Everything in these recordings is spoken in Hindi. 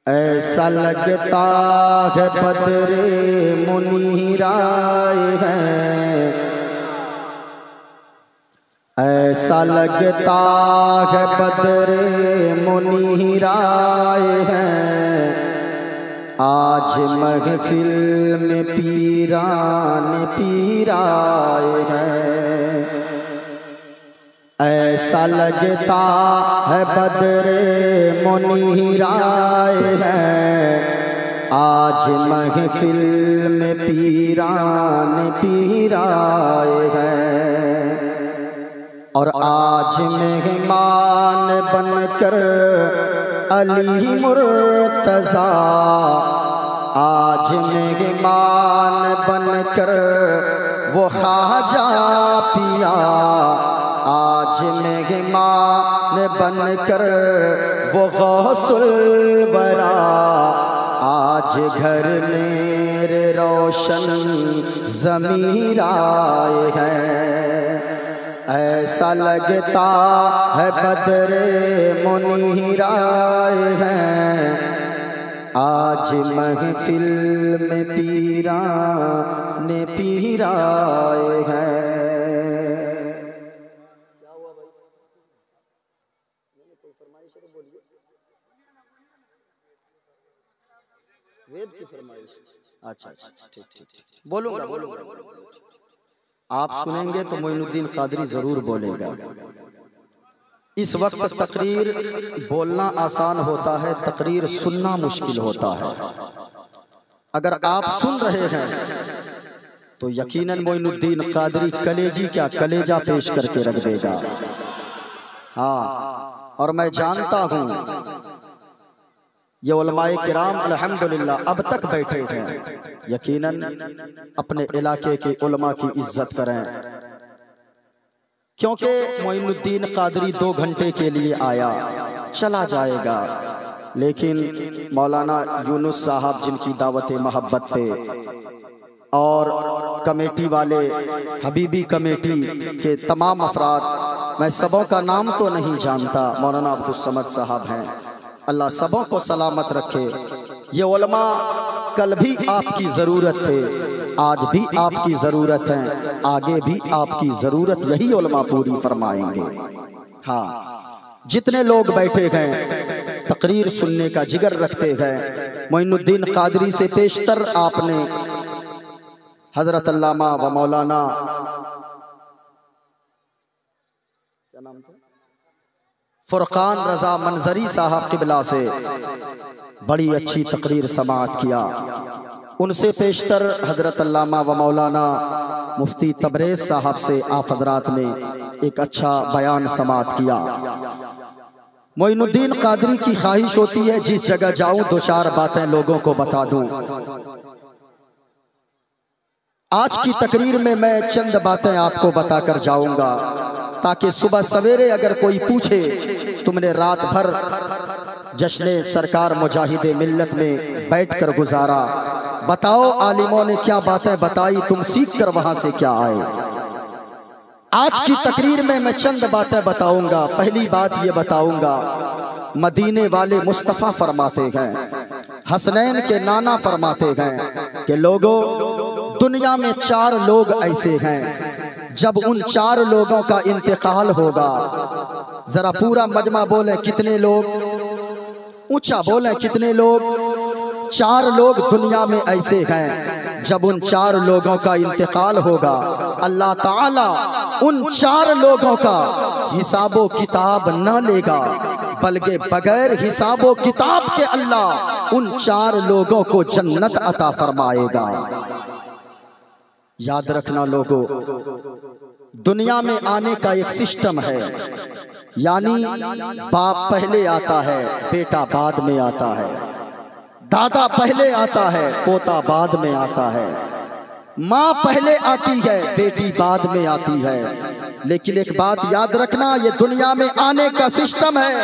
ऐसा लगता है बदरे मुनीर आए हैं, ऐसा लगता है बदरे मुनीर आए हैं। आज महफिल में पीरान पीर आए हैं। ऐसा लगता है बदरे मुनीर आए हैं। आज महफिल में पीरान पीर आए हैं। और आज मेहमान बनकर अली मुर्तज़ा, आज मेहमान बनकर वो ख्वाजा पिया, आज मेहमान बनकर वो गौसुल वरा, आज घर मेरे रोशन ज़मीर आए हैं। ऐसा लगता है बदरे मुनीर आए हैं। आज महफिल में पीरान पीर आए हैं। वेद की फरमाइश। अच्छा ठीक ठीक बोलूंगा बोलूंगा। आप सुनेंगे तो मोइनुद्दीन कादरी जरूर बोलेगा। इस वक्त तकरीर बोलना आसान होता है, तकरीर सुनना मुश्किल होता है। अगर आप सुन रहे हैं तो यकीनन मोइनुद्दीन कादरी कलेजी क्या कलेजा पेश करके रख देगा। हाँ, और मैं जानता हूं ये उलमाए किराम अल्हम्दुलिल्लाह अब तक बैठे हैं, यकीनन अपने इलाके के उलमा की इज्जत करें, क्योंकि मोइनुद्दीन कादरी 2 घंटे के लिए आया, चला जाएगा। लेकिन मौलाना यूनुस साहब जिनकी दावत मोहब्बत पे और कमेटी वाले हबीबी कमेटी के तमाम अफराद, मैं सबों का नाम तो नहीं जानता, मौलाना अब्दुल समद साहब हैं, अल्लाह सबों को सलामत रखे। ये उलमा कल भी आपकी ज़रूरत थे, आज भी आपकी ज़रूरत है, आगे भी आपकी ज़रूरत यही उलमा पूरी फरमाएंगे। हाँ, जितने लोग बैठे हैं तकरीर सुनने का जिगर रखते हैं, मोइनुद्दीन कादरी से पेशतर आपने हजरत अल्लामा व मौलाना क्या नाम था फुरकान रजा मंजरी साहब किबला से बड़ी अच्छी तकरीर समाअत किया। उनसे पेशतर हजरत अल्लामा व मौलाना मुफ्ती तबरेज साहब से आप हजरात ने एक अच्छा बयान समाअत किया। मोइनुद्दीन कादरी की ख्वाहिश होती है जिस जगह जाऊं 2-4 बातें लोगों को बता दूं। आज की तकरीर में मैं चंद बातें आपको बताकर जाऊंगा, ताकि सुबह सवेरे अगर कोई पूछे तुमने रात भर जश्न सरकार मुजाहिदे मिल्लत में बैठकर गुजारा, बताओ आलिमों ने क्या बातें बताई, तुम सीख कर वहां से क्या आए। आज की तकरीर में मैं चंद बातें बताऊंगा। पहली बात ये बताऊंगा, मदीने वाले मुस्तफ़ा फरमाते हैं, हसनैन के नाना फरमाते हैं कि लोगों, दुनिया में 4 लोग ऐसे हैं, जब उन 4 लोगों का इंतकाल होगा, जरा पूरा मजमा बोले कितने लोग, ऊंचा बोले कितने लोग, 4 लोग दुनिया में ऐसे हैं, जब उन 4 लोगों का इंतकाल होगा, अल्लाह ताला उन 4 लोगों का हिसाबो किताब न लेगा, बल्कि बगैर हिसाबो किताब के अल्लाह उन 4 लोगों को जन्नत अता फरमाएगा। याद रखना लोगों, दुनिया में आने का एक सिस्टम है, यानी बाप पहले आता है, बेटा बाद में आता है, दादा पहले आता है, पोता बाद में आता है, माँ पहले आती है, बेटी बाद में आती है। लेकिन एक बात याद रखना, ये दुनिया में आने का सिस्टम है,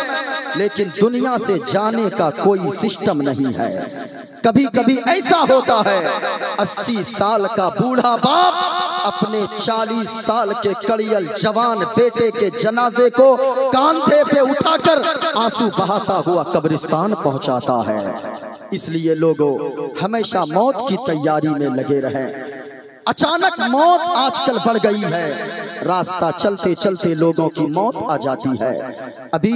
लेकिन दुनिया से जाने का कोई सिस्टम नहीं है। कभी कभी ऐसा होता है 80 साल का बूढ़ा बाप अपने 40 साल के कड़ियल जवान बेटे के जनाजे को कांधे पे उठाकर आंसू बहाता हुआ कब्रिस्तान पहुंचाता है। इसलिए लोगों हमेशा मौत की तैयारी में लगे रहें। अचानक मौत आजकल बढ़ गई है, रास्ता चलते चलते लोगों की मौत आ जाती है। अभी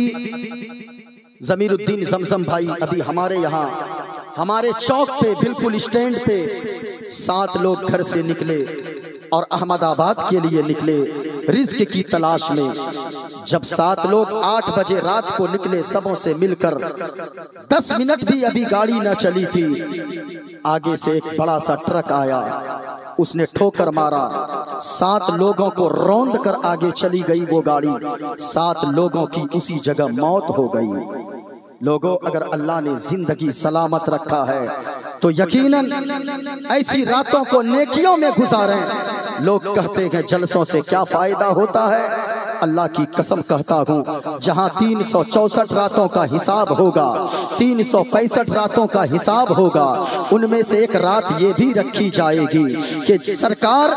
जमीरुद्दीन जमजम भाई अभी हमारे यहाँ हमारे चौक पे बिल्कुल स्टैंड पे 7 लोग घर से निकले और अहमदाबाद के लिए निकले रिज्क की तलाश में। जब 7 लोग 8 बजे रात को निकले सबों से मिलकर 10 मिनट भी अभी गाड़ी न चली थी, आगे से एक बड़ा सा ट्रक आया, उसने ठोकर मारा, 7 लोगों को रौंद कर आगे चली गई वो गाड़ी। 7 लोगों की उसी जगह मौत हो गई। लोगों अगर अल्लाह ने जिंदगी सलामत रखा है तो यकीनन ऐसी रातों को नेकियों में गुजारें। लोग कहते हैं जलसों से क्या फायदा होता है, अल्लाह की कसम कहता हूँ जहाँ 364 रातों का हिसाब होगा, 365 रातों का हिसाब होगा, उनमें से एक रात ये भी रखी जाएगी कि सरकार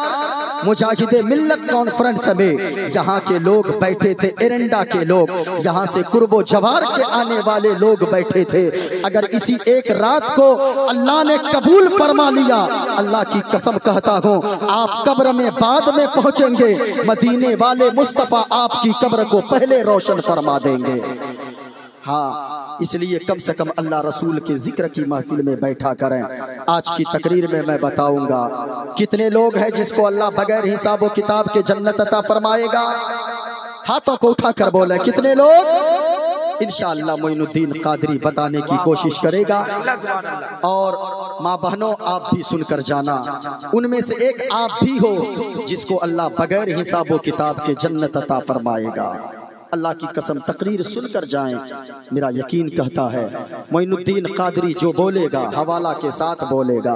मुजाहिदे मिल्लत कॉन्फ्रेंस में यहाँ के लोग बैठे थे, एरंडा के लोग, यहाँ से कुर्बो जवार के आने वाले लोग बैठे थे। अगर इसी एक रात को अल्लाह ने कबूल फरमा लिया, अल्लाह की कसम कहता हूँ आप कब्र में बाद में पहुँचेंगे, मदीने वाले मुस्तफ़ा आपकी कब्र को पहले रोशन फरमा देंगे। हाँ, इसलिए कम से कम अल्लाह रसूल के जिक्र की महफिल में बैठा करें। आज की तकरीर में मैं बताऊंगा कितने लोग हैं जिसको अल्लाह बगैर हिसाब व किताब के जन्नत अता फरमाएगा। हाथों को उठाकर बोले कितने लोग। इंशाअल्लाह मोइनुद्दीन कादरी बताने की कोशिश करेगा और माँ बहनों आप भी सुनकर जाना, उनमें से एक आप भी हो जिसको अल्लाह बगैर हिसाब व किताब के जन्नत अता फरमाएगा। अल्लाह की कसम तकरीर सुनकर जाएं, मेरा यकीन कहता है मोइनुद्दीन कादरी जो बोलेगा हवाला के साथ बोलेगा।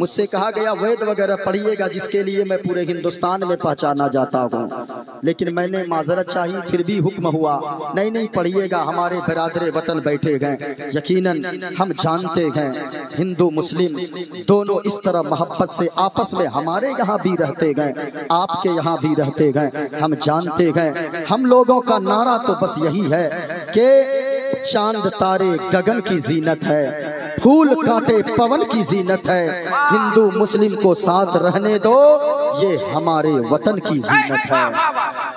मुझसे कहा गया वैद वगैरह पढ़िएगा जिसके लिए मैं पूरे हिंदुस्तान में पहचाना जाता हूँ, लेकिन मैंने माजरत चाहिए, फिर भी हुक्म हुआ नहीं पढ़िएगा, हमारे बिरादरे वतन बैठे गए। यकीनन हम जानते हैं हिंदू मुस्लिम दोनों इस तरह मोहब्बत से आपस में हमारे यहाँ भी रहते गए, आपके यहाँ भी रहते गए। हम जानते हैं हम लोगों का नारा तो बस यही है कि चांद तारे गगन की जीनत है, फूल कांटे पवन की जीनत है, हिंदू मुस्लिम को साथ रहने दो, ये हमारे वतन की जीनत है।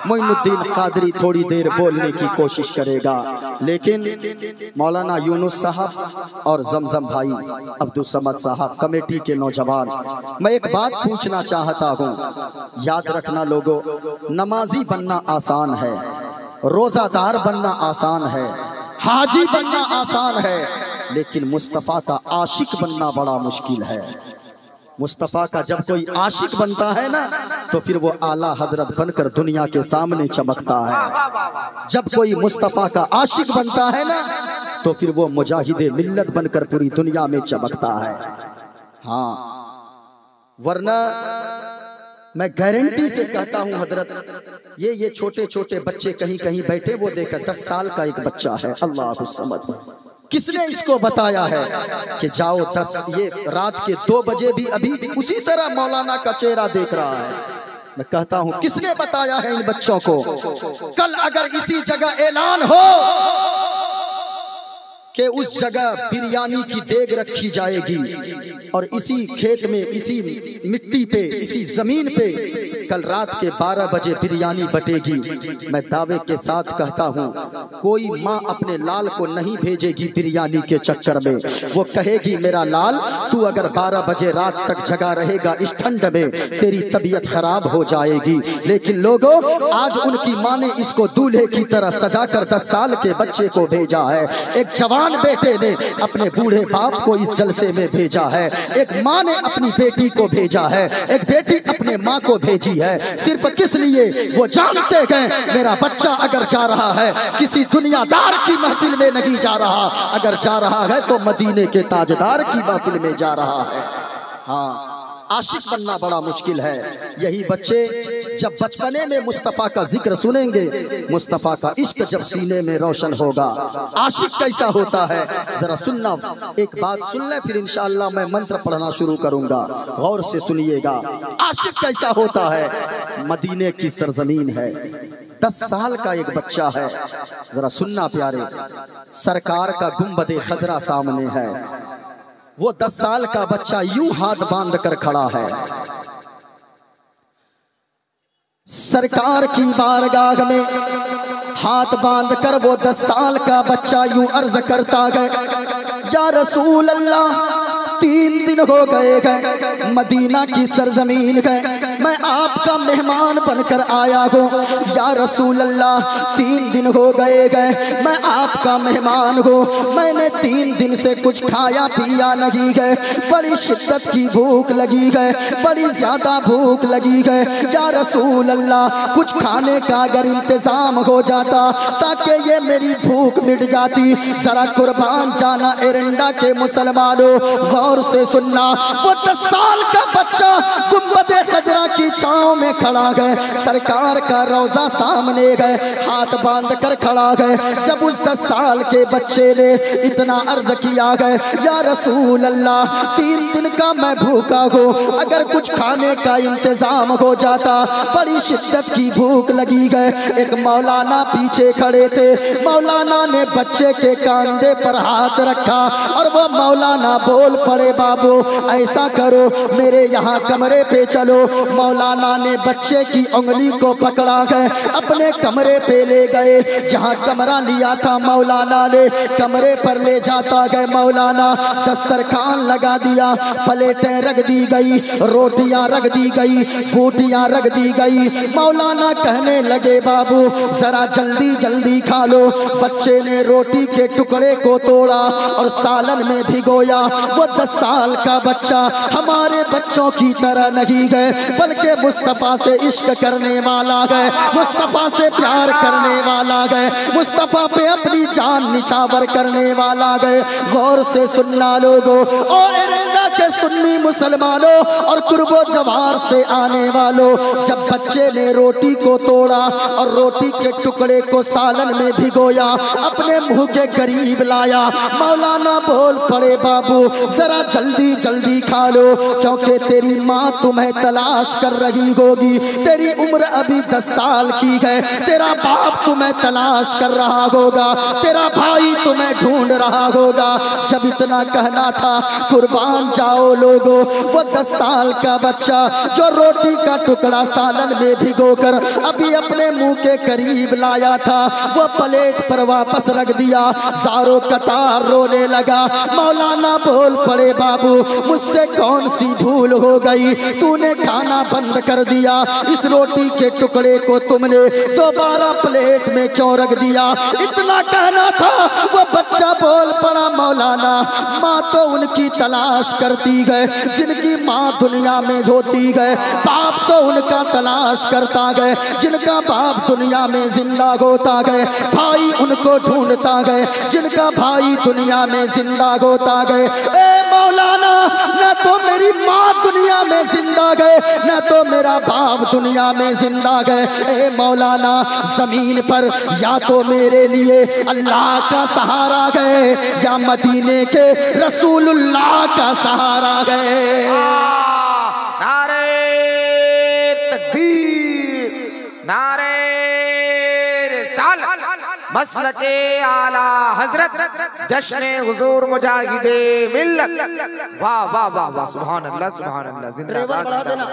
मोइनुद्दीन कादरी थोड़ी देर बोलने की कोशिश करेगा, लेकिन मौलाना यूनुस साहब और जमजम भाई अब्दुल समद साहब कमेटी के नौजवान, मैं एक बात पूछना चाहता हूँ। याद रखना लोगों, नमाजी बनना आसान है, रोजादार बनना आसान है, हाजी बनना आसान है, लेकिन मुस्तफ़ा का आशिक बनना बड़ा मुश्किल है। मुस्तफ़ा का जब कोई आशिक बनता है ना तो फिर वो आला हजरत बनकर दुनिया के सामने चमकता है। जब कोई मुस्तफ़ा का आशिक बनता है ना तो फिर वो मुजाहिदे मिल्लत बनकर पूरी दुनिया में चमकता है। हाँ, वरना मैं गारंटी से कहता हूँ हजरत, ये छोटे छोटे बच्चे कहीं कहीं बैठे, वो देखा 10 साल का एक बच्चा है, अल्लाह समद, किसने इसको बताया है कि जाओ 10 ये रात के 2 बजे भी अभी उसी तरह मौलाना का चेहरा देख रहा है। मैं कहता हूँ किसने बताया है इन बच्चों को। कल अगर इसी जगह ऐलान हो कि उस जगह बिरयानी की देग रखी जाएगी और इसी खेत में, इसी मिट्टी पे, इसी जमीन पे कल रात के 12 बजे बिरयानी बटेगी, मैं दावे के साथ कहता हूँ कोई माँ अपने लाल को नहीं भेजेगी बिरयानी के चक्कर में। वो कहेगी मेरा लाल तू अगर 12 बजे रात तक जगा रहेगा इस ठंड में तेरी तबीयत खराब हो जाएगी। लेकिन लोगों, आज उनकी माँ ने इसको दूल्हे की तरह सजाकर 10 साल के बच्चे को भेजा है। एक जवान बेटे ने अपने बूढ़े बाप को इस जलसे में भेजा है, एक माँ ने अपनी बेटी को भेजा है, एक बेटी अपने माँ को भेजी है। सिर्फ किस लिए? वो जानते हैं मेरा बच्चा अगर जा रहा है किसी दुनियादार की महफिल में नहीं जा रहा, अगर जा रहा है तो मदीने के ताजदार की महफिल में जा रहा है। हाँ, आशिक बनना बड़ा मुश्किल है। यही बच्चे जब बचपने में मुस्तफ़ा का जिक्र सुनेंगे, मुस्तफ़ा का इश्क जब सीने में रोशन होगा, आशिक कैसा होता है जरा सुनना। एक बात सुन ले, फिर इंशाअल्लाह मैं मंत्र पढ़ना शुरू करूंगा, गौर से सुनिएगा। आशिक कैसा होता है? मदीने की सरजमीन है, 10 साल का एक बच्चा है, जरा सुनना प्यारे। सरकार का गुंबदे खजरा सामने है, वो 10 साल का बच्चा यूं हाथ बांध कर खड़ा है। सरकार की बारगाह में हाथ बांध कर वो 10 साल का बच्चा यूं अर्ज करता गया, या रसूल अल्लाह 3 दिन हो गए मदीना की सरजमीन गए, मैं आपका मेहमान बनकर आया हूँ। या रसूल अल्लाह 3 दिन हो गए मैं आपका मेहमान हूँ, मैंने 3 दिन से कुछ खाया पिया नहीं है, बड़ी शिद्दत की भूख लगी है, बड़ी ज्यादा भूख लगी है। या रसूल अल्लाह कुछ खाने का अगर इंतजाम हो जाता ताकि ये मेरी भूख मिट जाती। जरा कुर्बान जाना एरंडा के मुसलमानों, गौर से सुनना। वो 10 साल का बच्चा गुंबदे खजरा की छांव में खड़ा गए, सरकार का रोजा सामने गए, हाथ बांध कर खड़ा गए। जब उस 10 साल के बच्चे ने इतना अर्ज किया गए, या रसूल अल्लाह 3 दिन का मैं भूखा हूँ, अगर कुछ खाने का इंतजाम हो जाता, बड़ी शिद्दत की भूख लगी गए। एक मौलाना पीछे खड़े थे, मौलाना ने बच्चे के कंधे पर हाथ रखा और वो मौलाना बोल पड़े, बाबू ऐसा करो मेरे यहाँ कमरे पे चलो। मौलाना ने बच्चे की उंगली को पकड़ा गए, अपने कमरे पे ले गए, जहाँ कमरा लिया था मौलाना ने कमरे पर ले जाता गए। मौलाना दस्तरखान लगा दिया, प्लेटें रख दी गई, रोटियां रख दी गई, बूटियां रख दी गई। मौलाना कहने लगे, बाबू जरा जल्दी जल्दी खा लो। बच्चे ने रोटी के टुकड़े को तोड़ा और सालन में भिगोया। वो 10 साल का बच्चा हमारे बच्चों की तरह नहीं गए, बल्कि मुस्तफ़ा से इश्क करने वाला गए, मुस्तफ़ा से प्यार करने वाला गए, मुस्तफ़ा पे अपनी जान निछावर करने वाला गए। गौर से सुनना लोगो, और एरंडा के सुन्नी मुसलमानों और कुर्बो जवार से आने वालों, जब बच्चे ने रोटी को तोड़ा और रोटी के टुकड़े को सालन में भिगोया, अपने मुंह के करीब लाया, मौलाना बोल पड़े, बाबू जरा जल्दी जल्दी खा लो, क्योंकि तेरी माँ तुम्हें तलाश कर रही होगी, तेरी उम्र अभी 10 साल की है, तेरा बाप तुम्हें तलाश कर रहा होगा, तेरा भाई तुम्हें ढूंढ रहा होगा। जब इतना कहना था, कुर्बान जाओ लोगो, वो 10 साल का बच्चा जो रोटी का टुकड़ा सालन में भिगोकर अभी अपने मुंह के करीब लाया था, वो प्लेट पर वापस रख दिया, ज़ारो कतार रोने लगा। मौलाना बोल पड़े, बाबू मुझसे कौन सी भूल हो गई, तूने खाना बंद कर दिया, इस रोटी के टुकड़े को तुमने दोबारा प्लेट में क्यों रख दिया। इतना कहना था, वो बच्चा बोल पड़ा, मौलाना माँ तो उनकी तलाश करती गए जिनकी माँ दुनिया में होती गए, बाप तो उनका तलाश करता गए जिनका बाप दुनिया में जिंदा होता गए, भाई उनको ढूंढता गए जिनका भाई दुनिया में जिंदा होता गए। ए मौलाना, न तो मेरी माँ दुनिया में जिंदा गए, न तो मेरा बाप दुनिया में जिंदा गए। ए मौलाना, जमीन पर या तो मेरे लिए अल्लाह का सहारा गए या मदीने के रसूलुल्लाह का सहारा गए। नारे तकबीर, नारे रिसालत, मसलके आला हजरत, जश्न हुजूर मुजाहिदे मिल्लत। वाह वाह वाह वाह, सुभान अल्लाह सुभान अल्लाह। ट्रेवल बढ़ा देना,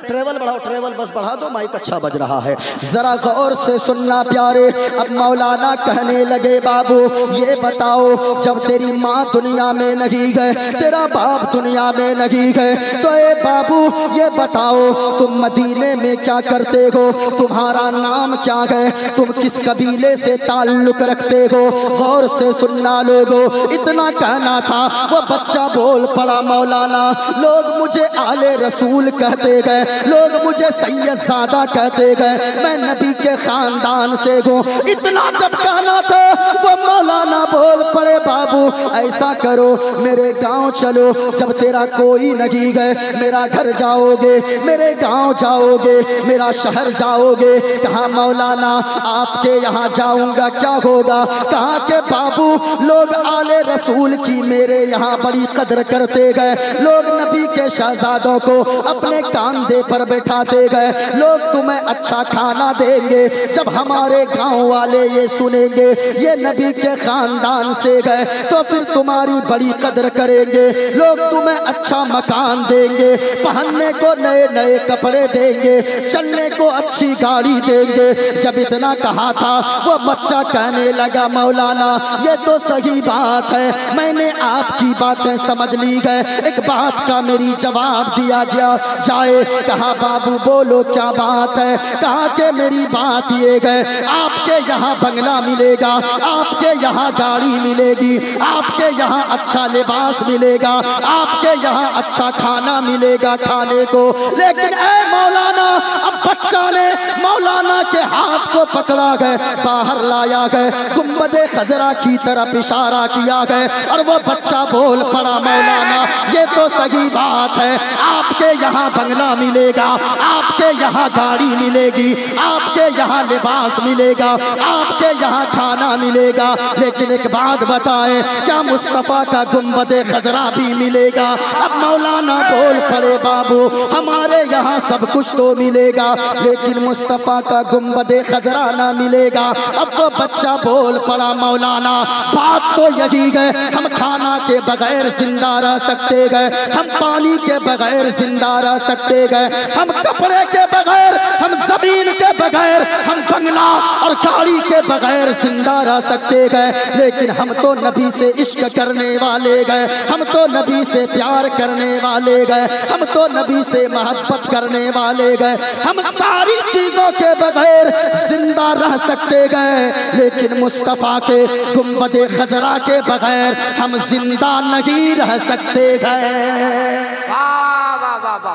ट्रेवल बढ़ाओ, ट्रेवल बस बढ़ा दो, माइक अच्छा बज रहा है। जरा गौर से सुनना प्यारे। अब मौलाना कहने लगे, बाबू ये बताओ, जब तेरी माँ दुनिया में नहीं गए, तेरा बाप दुनिया में नहीं गए, तो ए बाबू ये बताओ, तुम मदीने में क्या करते हो, तुम्हारा नाम क्या है, तुम किस कबीले से ताल्लुक रखते हो, गौर से सुनना लोगो। इतना कहना था, वो बच्चा बोल पड़ा मौलाना, लोग मुझे आले रसूल कहते गए, लोग मुझे सैयदजादा कहते गए, मैं नबी के खानदान से हूँ। इतना जब कहना था, वो मौलाना बोल पड़े बाबू ऐसा करो मेरे गांव चलो, जब तेरा कोई नहीं गए मेरा घर जाओगे, मेरे गांव जाओगे, मेरा शहर जाओगे। कहा मौलाना आपके यहाँ जाऊंगा क्या होगा? कहा के बाबू लोग आले रसूल की मेरे यहाँ बड़ी कदर करते गए, लोग नबी के शहजादों को अपने कांधे पर बैठाते गए, लोग तुम्हें अच्छा खाना देंगे। जब हमारे गांव वाले ये सुनेंगे ये नबी के खानदान से गए तो फिर तुम्हारी बड़ी कदर करेंगे, लोग तुम्हें अच्छा मकान देंगे, पहनने को नए नए कपड़े देंगे, चलने को अच्छी गाड़ी देंगे। जब इतना कहा था, वो बच्चा कहने लगा मौलाना ये तो सही बात है, मैंने आपकी बातें समझ ली गए, एक बात का मेरी जवाब दिया जाए। कहा बाबू बोलो क्या बात है? कहा के मेरी बात ये गए, आपके यहाँ बंगला मिलेगा, आपके यहाँ गाड़ी मिलेगी, आपके यहाँ अच्छा लिबास मिलेगा, आपके यहाँ अच्छा खाना मिलेगा खाने को। लेकिन ए मौलाना, अब बच्चा ने मौलाना के हाथ को पकड़ा गए, बाहर लाया गए, गुंबदे खजरा की तरफ इशारा किया गए और वो बच्चा बोल पड़ा मौलाना ये तो सही बात है, आपके यहाँ बंगला मिलेगा, आपके यहाँ गाड़ी मिलेगी, आपके यहाँ लिबास मिलेगा, आपके यहाँ खाना मिलेगा, लेकिन एक बात बताएं क्या मुस्तफ़ा का गुंबदे खजरा भी मिलेगा? अब मौलाना बोल पड़े बाबू हमारे यहाँ सब कुछ तो मिलेगा, लेकिन मुस्तफ़ा का गुंबदे खजरा ना मिलेगा। अब वो बच्चा बोल पड़ा मौलाना बात तो यही गए, हम खाना के बगैर जिंदा रह सकते गए, हम पानी के बगैर जिंदा रह सकते गए, हम कपड़े के बगैर, हम जमीन के बगैर, हम बंगला और गाड़ी के बगैर जिंदा रह सकते गए, लेकिन हम तो नबी से इश्क करने वाले गए, हम तो नबी से प्यार करने वाले गए, हम तो नबी से मोहब्बत करने वाले गए, हम सारी चीजों के बगैर जिंदा रह सकते गए, लेकिन मुस्तफ़ा के गुंबदे खजरा के बगैर हम जिंदा नहीं रह सकते गए।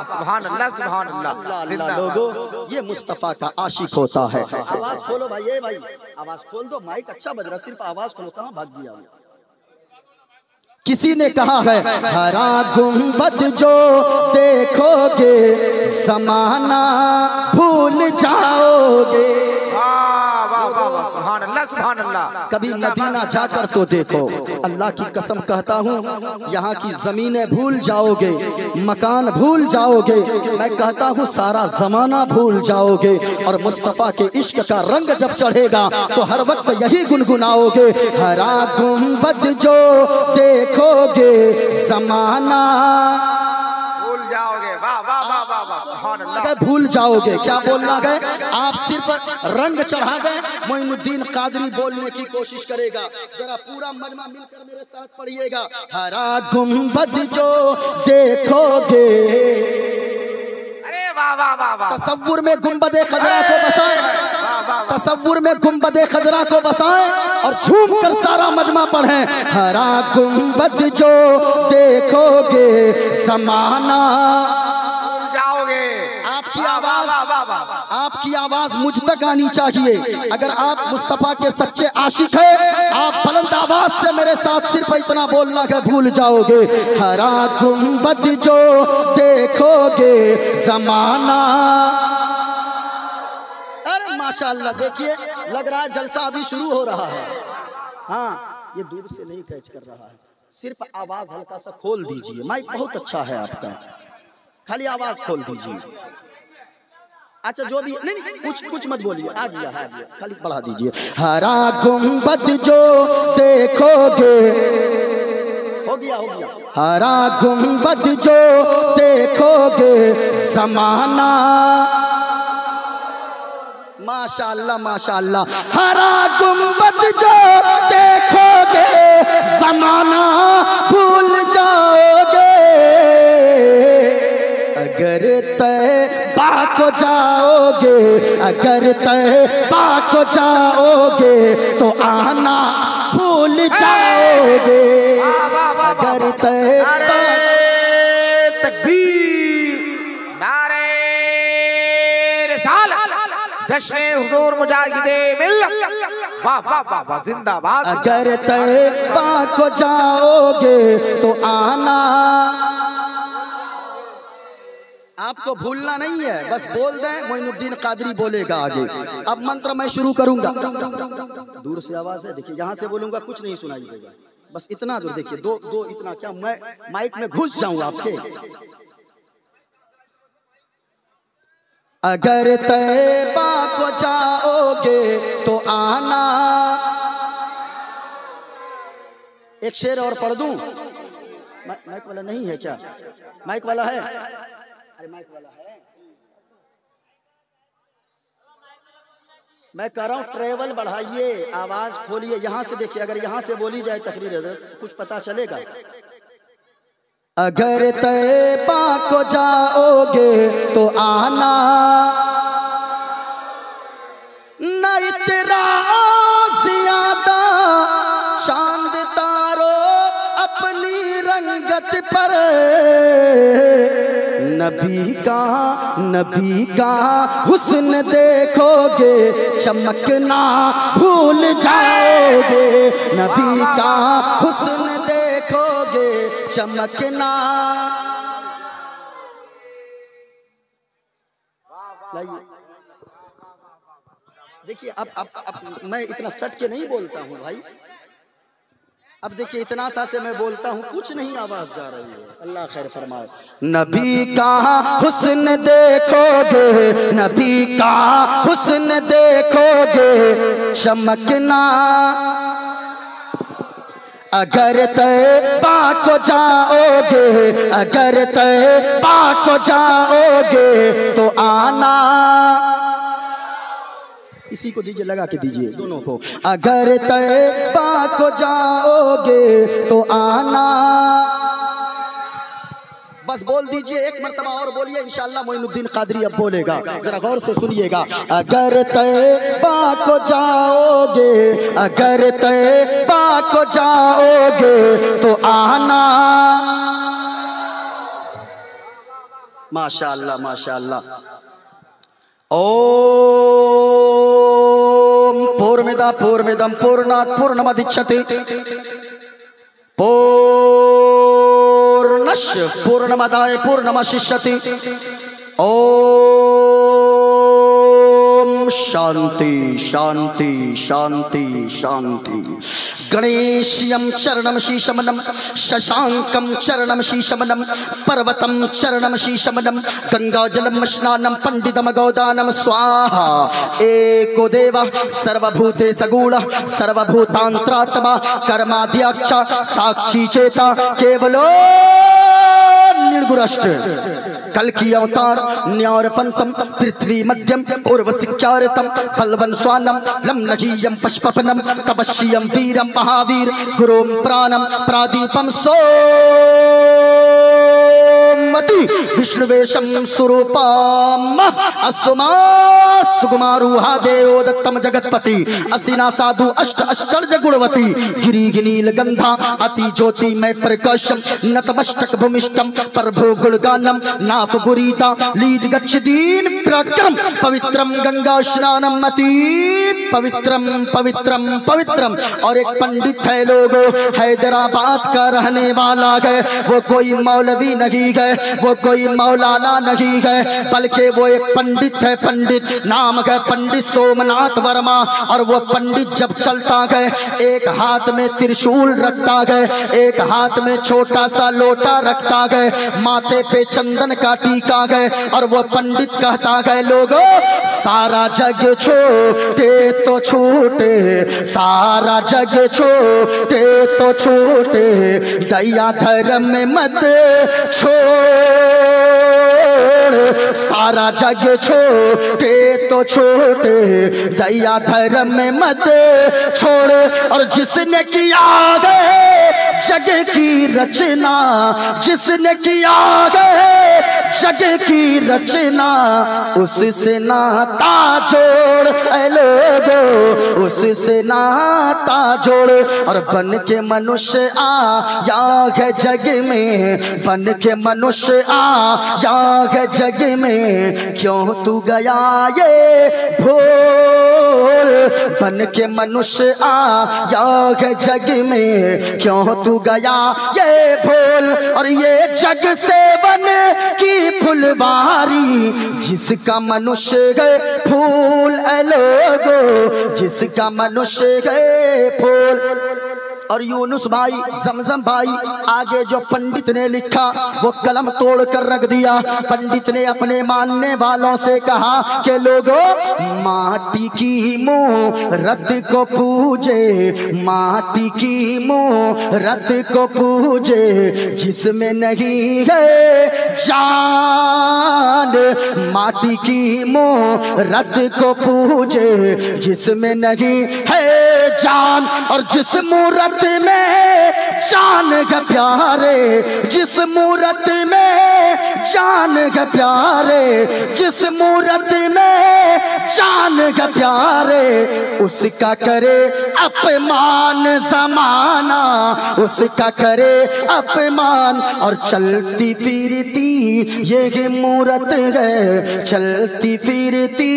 सुभान अल्लाह, सुभान अल्लाह। लोगों ये मुस्तफ़ा का आशिक होता है। आवाज खोलो भाई, ये भाई आवाज खोल दो, माइक अच्छा बज रहा, सिर्फ आवाज खोलो। कहाँ भाग गया? किसी ने कहा है हरा गुंबद जो देखोगे ज़माना भूल जाओगे। सुभान अल्लाह, सुभान अल्लाह। कभी मदीना जाकर तो देखो, अल्लाह की कसम कहता हूँ यहाँ की जमीनें भूल जाओगे, मकान भूल जाओगे, मैं कहता हूँ सारा जमाना भूल जाओगे, और मुस्तफ़ा के इश्क का रंग जब चढ़ेगा तो हर वक्त यही गुनगुनाओगे, हरा गुंबद जो देखोगे ज़माना भूल जाओगे। वाह वाह वाह वाह वाह, सुभान अल्लाह। भूल जाओगे, क्या बोलना गए? आप सिर्फ रंग चढ़ा गए। मोइनुद्दीन कादरी बोलने की कोशिश करेगा, जरा पूरा मजमा मिलकर मेरे साथ पढ़िएगा। हरा गुंबद जो देखोगे, अरे वाह वाह वाह वाह। तसव्वुर में गुंबदे खजरा को बसाएं, तसव्वुर में गुंबदे खजरा को बसाएं और झूम कर सारा मजमा पढ़ें। हरा गुंबद जो देखोगे ज़माना जाओगे। आपकी आवाज मुझ तक आनी चाहिए। अगर आप मुस्तफ़ा के सच्चे आशिक हैं, आप बुलंद आवाज से मेरे साथ सिर्फ इतना बोलना है, भूल जाओगे। हरा गुंबद जो देखोगे ज़माना। अरे माशाअल्लाह, देखिए लग रहा है जलसा अभी शुरू हो रहा है। हाँ, ये दूर से नहीं कैच कर रहा है, सिर्फ आवाज हल्का सा खोल दीजिए। माइक बहुत अच्छा है आपका, खाली आवाज खोल दीजिए। अच्छा जो भी नहीं कुछ मत बोलिए, आ गया खाली बढ़ा दीजिए। हरा गुंबद जो देखोगे, हो गया। हरा गुंबद जो देखोगे ज़माना। माशाअल्लाह माशाअल्लाह। हरा गुंबद जो देखोगे ज़माना भूल जाओगे, अगर तय बात को जाओगे, अगर तैबा को जाओगे तो आना भूल जाओगे। अगर तैबा तकबीर, नारे रिसालत, जश्न हुजूर मुजाहिदे मिल्लत, वाह वाह वाह वाह, जिंदाबाद। अगर तैबा को जाओगे तो आना। आपको भूलना नहीं है, बस बोल दें मोइनुद्दीन कादरी बोलेगा आगे। अब मंत्र मैं शुरू करूंगा। दूर से आवाज है, देखिए यहाँ से बोलूंगा कुछ नहीं सुनाई देगा, बस इतना दूर देखिए, दो इतना क्या मैं माइक में घुस जाऊं आपके। अगर तैबा को जाओगे तो आना। एक शेर और पढ़ दूं? माइक वाला नहीं है क्या? माइक वाला है? अरे माइक वाला है। मैं कह रहा हूं ट्रेवल बढ़ाइए, आवाज खोलिए। यहां से देखिए, अगर यहां से बोली जाए तकरीर कुछ पता चलेगा। अगर तैबा को जाओगे तो आना, न इतरा ज्यादा चांद तारो अपनी रंगत पर, नबी का हुस्न देखोगे चमकना भूल जाओगे। नबी का हुस्न देखोगे चमकना। देखिए अब मैं इतना सट के नहीं बोलता हूँ भाई। अब देखिए इतना सा से मैं बोलता हूँ, कुछ नहीं आवाज जा रही है। अल्लाह खैर फरमाए। नबी का हुस्न देखोगे, नबी का हुस्न देखोगे चमकना। अगर तैबा को जाओगे, अगर तैबा को जाओगे तो आना। इसी को दीजिए, लगा के दीजिए दोनों को। अगर तैबा को जाओगे तो आना। बस बोल दीजिए, एक मर्तबा और बोलिए, इंशाअल्लाह मोइनुद्दीन कादरी अब बोलेगा, जरा गौर से सुनिएगा। अगर तैबा को जाओगे, अगर तैबा को जाओगे तो आना। माशाअल्लाह माशाअल्लाह। ओम पूर्णमिदं पूर्णमिदं पूर्णात् पूर्णमुदच्यते पूर्णस्य पूर्णमादाय पूर्णमेवावशिष्यते। ओम शांति शांति शांति शांति। गणेशयं चरणं शीशमनं, शशांकं चरणं शीशमनं, पर्वतं चरणं शीशमनं, गंगाजलं स्नानं पंडितं गोदानं स्वाहा। एको देव सर्वभूतेषु गूढः सर्वभूतान्तरात्मा कर्माध्यक्ष साक्षी चेता केवलो निर्गुणष्ट। कल की अवतार न्यारपंतम पृथ्वी मध्यम पूर्वशिक्षारतम बलवन स्वानम लम नजीयम पशपपनम तपस्यम वीरम महावीर गुरुम प्राणम प्रादीपम सोमति विष्णुवेशम स्वरूपम असुमा सुकुमारूहा देवोदत्तम जगत्पति असिना साधु अष्ट आश्चर्य गुणवती गिरिगिनील गंधा अति ज्योति में प्रकाशम नतमस्तक भूमिष्ठम प्रभु गुणगानम नाफ गुरीता लीड गच्छदीन प्रक्रम पवित्रम गंगा स्नानम अति पवित्रम पवित्रम पवित्रम। और एक पंडित है लोगो, हैदराबाद का रहने वाला है। वो कोई मौलवी नहीं है, वो कोई मौलाना नहीं है, बल्कि वो एक पंडित है। पंडित नाम है पंडित सोमनाथ वर्मा। और वो पंडित जब चलता है एक हाथ में त्रिशूल रखता है, एक हाथ में छोटा सा लोटा रखता है, माथे पे चंदन का टीका है। और वो पंडित कहता है लोगो सारा जग छोटे तो छूटे, सारा जग छोटे तो छूटे, दया धर्म में मत छोड़। सारा जग छोटे तो छोटे, दया धर्म में मत छोड़। और जिसने किया है जग की रचना, जिसने किया है जग की रचना उससे नाता जोड़, ऐ लोगो उससे नाता जोड़। और बन के मनुष्य आया है जग में, बन के मनुष्य आया है जग में, क्यों तू गया ये भूल। बन के मनुष्य आया है जग में, क्यों तू गया ये भूल। और ये जग से बन की फुलवारी, जिसका मनुष्य गए फूल, ऐ लोगो जिसका मनुष्य गए फूल। और यूनुस भाई, जमजम भाई, आगे जो पंडित ने लिखा वो कलम तोड़ कर रख दिया। पंडित ने अपने मानने वालों से कहा कि लोगों, माटी की मूरत को पूजे, माटी की मूरत को पूजे, जिसमें नहीं है जान। माटी की मूरत को पूजे, जिसमें नहीं है जान। और जिस मूरत में जान है प्यारे, जिस मूरत में जान है प्यारे, जिस मूरत में जान है प्यारे, उसका करे अपमान जमाना, उसका करे अपमान। और चलती फिरती ये मूरत है, चलती फिरती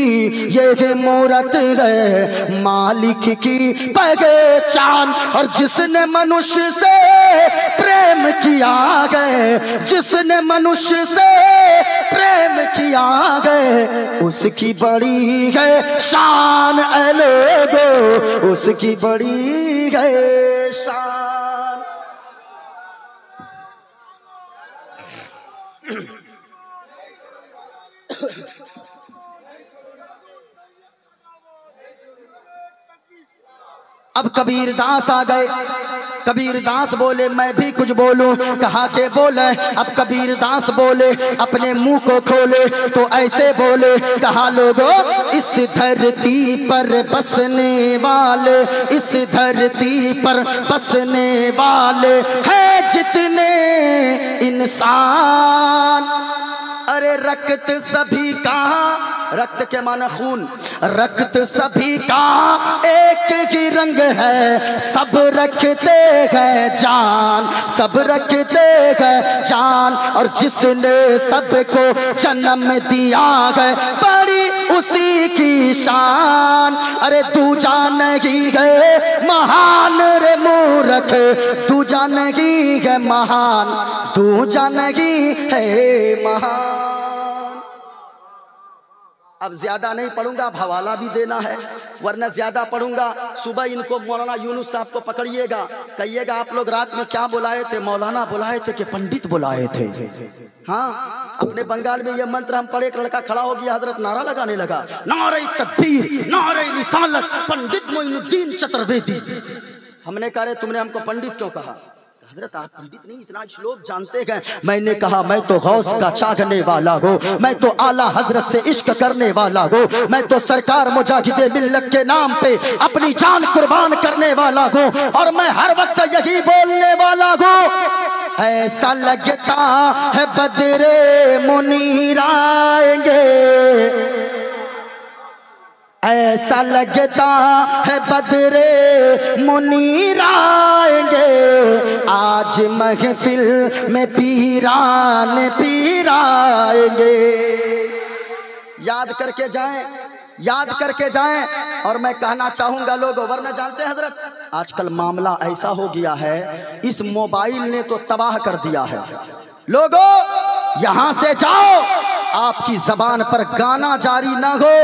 ये मूरत है, मालिक की पहचान। और जिसने मनुष्य से प्रेम किया गए, जिसने मनुष्य से प्रेम किया गए, उसकी बड़ी है शान, ऐ लोगो उसकी बड़ी है शान। अब कबीर दास आ गए। कबीर दास बोले मैं भी कुछ बोलूं, कहा के बोले। अब कबीर दास बोले, अपने मुंह को खोले तो ऐसे बोले, कहा लोगों, इस धरती पर बसने वाले, इस धरती पर बसने वाले हैं जितने इंसान, अरे रक्त सभी का, रक्त के माना खून, रक्त सभी का एक ही रंग है, सब रखते हैं जान, सब रखते हैं जान। और जिसने सबको जन्म दिया है, बड़ी उसी की शान। अरे तू जानगी है महान रे मूर्ख, तू जानगी है महान, तू जानगी है महान। अब ज्यादा नहीं पढ़ूंगा, अब हवाला भी देना है, वरना ज्यादा पढ़ूंगा सुबह इनको मौलाना यूनुस साहब को पकड़िएगा, कहिएगा आप लोग रात में क्या बुलाए थे, मौलाना बुलाए थे कि पंडित बुलाए थे। हाँ, अपने बंगाल में ये मंत्र हम पढ़े, एक लड़का खड़ा हो गया, हजरत नारा लगाने लगा, नारे तकबीर, नारे रिसालत, पंडित मोइनुद्दीन चतुर्वेदी। हमने कहा रे तुमने हमको पंडित क्यों कहा? हजरत आप पंडित नहीं, इतना श्लोक जानते हैं। मैंने कहा मैं तो गौस का चाहने वाला हूँ, मैं तो आला हजरत से इश्क करने वाला हूँ, मैं तो सरकार मुजाहिदे मिल्लत के नाम पे अपनी जान कुर्बान करने वाला हूँ, और मैं हर वक्त यही बोलने वाला हूँ। ऐसा लगता है बदरे मुनीर आएंगे, ऐसा लगता है बदरे मुनीर आएंगे, आज महफिल में पीरान पीर आएंगे। याद करके जाएं, याद करके जाएं। और मैं कहना चाहूंगा लोगों, वरना जानते हैं हजरत आजकल मामला ऐसा हो गया है, इस मोबाइल ने तो तबाह कर दिया है। लोगों यहां से जाओ, आपकी जबान पर गाना जारी ना हो,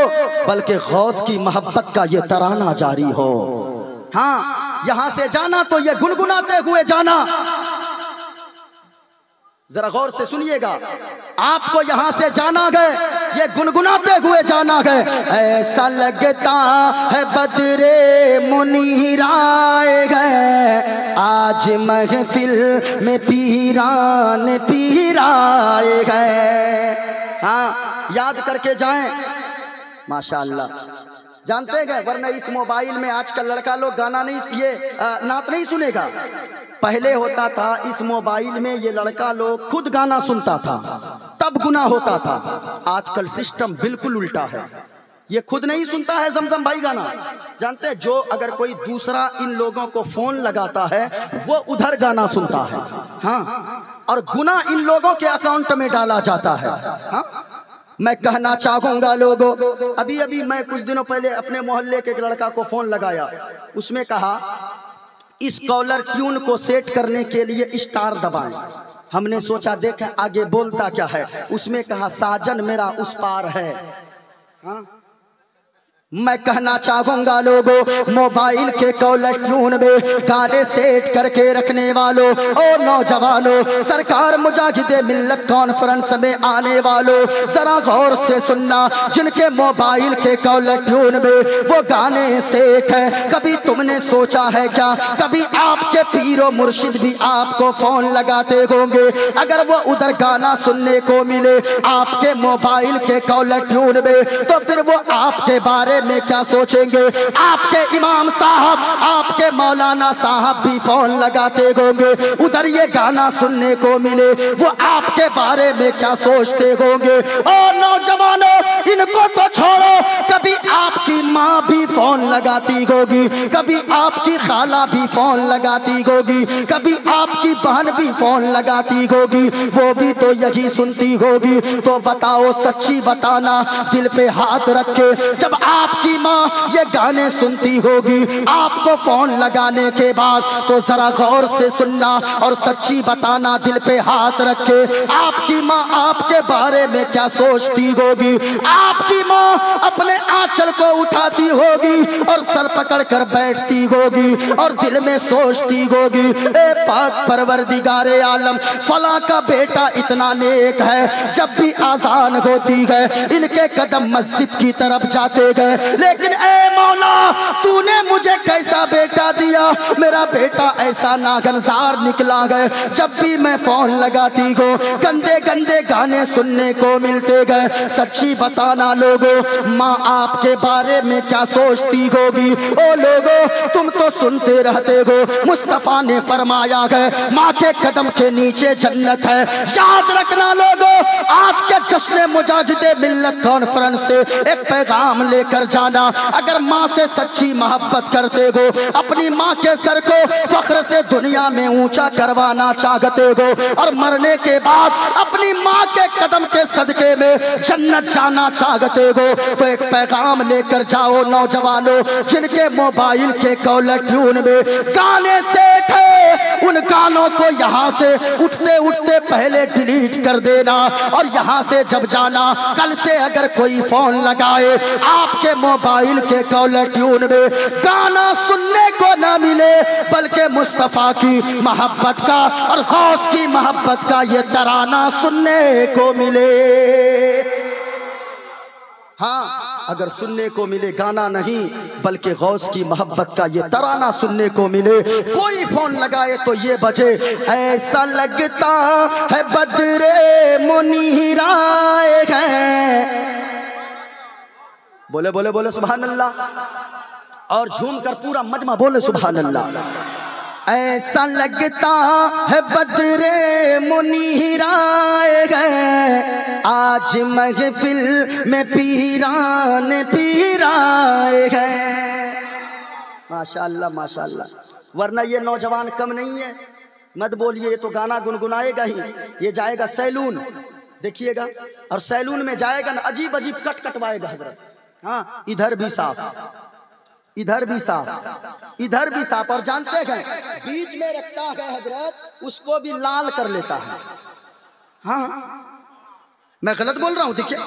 बल्कि गौस की मोहब्बत का ये तराना जारी हो। हाँ, यहां से जाना तो ये गुनगुनाते हुए जाना। जरा गौर से सुनिएगा, आपको यहां से जाना गए, ये गुनगुनाते हुए जाना गए। ऐसा लगता है बदरे मुनीर आए गए, आज महफिल में पीरान पीर आए गए। हाँ, याद करके जाएं, माशाअल्लाह। जानते गए, वरना इस मोबाइल में आजकल लड़का लोग गाना नहीं, ये नात नहीं सुनेगा। पहले होता था इस मोबाइल में ये लड़का लोग खुद गाना सुनता था, तब तब गुनाह होता था। आजकल सिस्टम बिल्कुल उल्टा है। ये खुद नहीं सुनता है जमजम भाई गाना, जानते हैं, जो अगर कोई दूसरा इन लोगों को फोन लगाता है वो उधर गाना सुनता है। हाँ, और गुनाह इन लोगों के अकाउंट में डाला जाता है। हाँ, मैं कहना चाहूंगा लोगों, अभी अभी मैं कुछ दिनों पहले अपने मोहल्ले के एक लड़का को फोन लगाया, उसमें कहा इस कॉलर ट्यून को सेट करने के लिए स्टार दबाएं। हमने सोचा देखें आगे बोलता क्या है, उसमें कहा साजन मेरा उस पार है। हाँ? मैं कहना चाहूंगा लोगों, मोबाइल के कॉलर ट्यून में गाने सेट करके रखने वालों और नौजवानों, सरकार मुजाहिदे मिल्लत कॉन्फ्रेंस में आने वालों, जरा गौर से सुनना, जिनके मोबाइल के कॉलर ट्यून में वो गाने सेट है, कभी तुमने सोचा है क्या, कभी आपके पीरो मुर्शिद भी आपको फोन लगाते होंगे, अगर वो उधर गाना सुनने को मिले आपके मोबाइल के कॉलर ट्यून में, तो फिर वो आपके बारे में क्या सोचेंगे। आपके इमाम साहब, आपके मौलाना साहब भी फोन लगाते होंगे, उधर ये गाना सुनने को मिले, वो आपके बारे में क्या सोचते होंगे। और नौजवानों, इनको तो छोड़ो, कभी आपकी माँ भी फोन लगाती होगी, कभी आपकी खाला भी फोन लगाती होगी, कभी आपकी बहन भी फोन लगाती होगी, वो भी तो यही सुनती होगी। तो बताओ, सच्ची बताना, दिल पे हाथ रखे, जब आपकी माँ ये गाने सुनती होगी आपको फोन लगाने के बाद, तो जरा गौर से सुनना और सच्ची बताना, दिल पे हाथ रखे, आपकी माँ आपके बारे में क्या सोचती होगी। आपकी माँ अपने आंचल को उठाती होगी और सर पकड़ कर बैठती होगी और दिल में सोचती होगी, ए पाक परवरदिगारे आलम, फला का बेटा इतना नेक है, जब भी आजान होती है इनके कदम मस्जिद की तरफ जाते गए, लेकिन ए मौला तूने मुझे कैसा बेटा दिया, मेरा बेटा ऐसा नागनजार निकला गए, जब भी मैं फोन लगाती हो गंदे गंदे गाने सुनने को मिलते गए। सच्ची बताना लोगों, माँ आपके बारे में क्या सोचती होगी। ओ लोगों, तुम तो सुनते रहते हो, मुस्तफा ने फरमाया है माँ के कदम के नीचे जन्नत है। याद रखना लोगों, आज के जश्न मुजाहिदे मिल्लत कॉन्फ्रेंस से एक पैगाम लेकर जाना, अगर माँ से सच्ची मोहब्बत करते हो, अपनी माँ के सर को फख्र से दुनिया में ऊंचा करवाना चाहते हो और मरने के बाद अपनी माँ के कदम के सदके में जन्नत जाना चाहते हो, तो एक पैगाम लेकर जाओ नौजवानों, जिनके मोबाइल के कॉलर ट्यून में गाने सेट है, उन गानों को यहाँ से उठते उठते पहले डिलीट कर देना, और यहाँ से जब जाना, कल से अगर कोई फोन लगाए आपके मोबाइल के कॉलर ट्यून में गाना सुनने को ना मिले, बल्कि मुस्तफा की मोहब्बत का और गौस की मोहब्बत का ये तराना सुनने को मिले। हाँ, अगर सुनने को मिले गाना नहीं बल्कि गौस की मोहब्बत का ये तराना सुनने को मिले, कोई फोन लगाए तो ये बजे, ऐसा लगता है बदरे मुनीरा है। बोले बोले बोले सुभान अल्लाह, और झूम कर पूरा मजमा बोले सुभान अल्लाह। ऐसा लगता है बदरे मुनीराए गए, आज महफिल में पीरान पीराए गए। माशाअल्लाह माशाअल्लाह, वरना ये नौजवान कम नहीं है। मत बोलिए, ये तो गाना गुनगुनाएगा ही, ये जाएगा सैलून, देखिएगा, और सैलून में जाएगा ना, अजीब अजीब कट कटवाएगा हजरत। हाँ, इधर भी साफ, इधर भी साफ, इधर भी साफ, और जानते हैं बीच में रखता है हजरत, उसको भी लाल कर लेता है। हाँ, मैं गलत बोल रहा हूँ, देखिए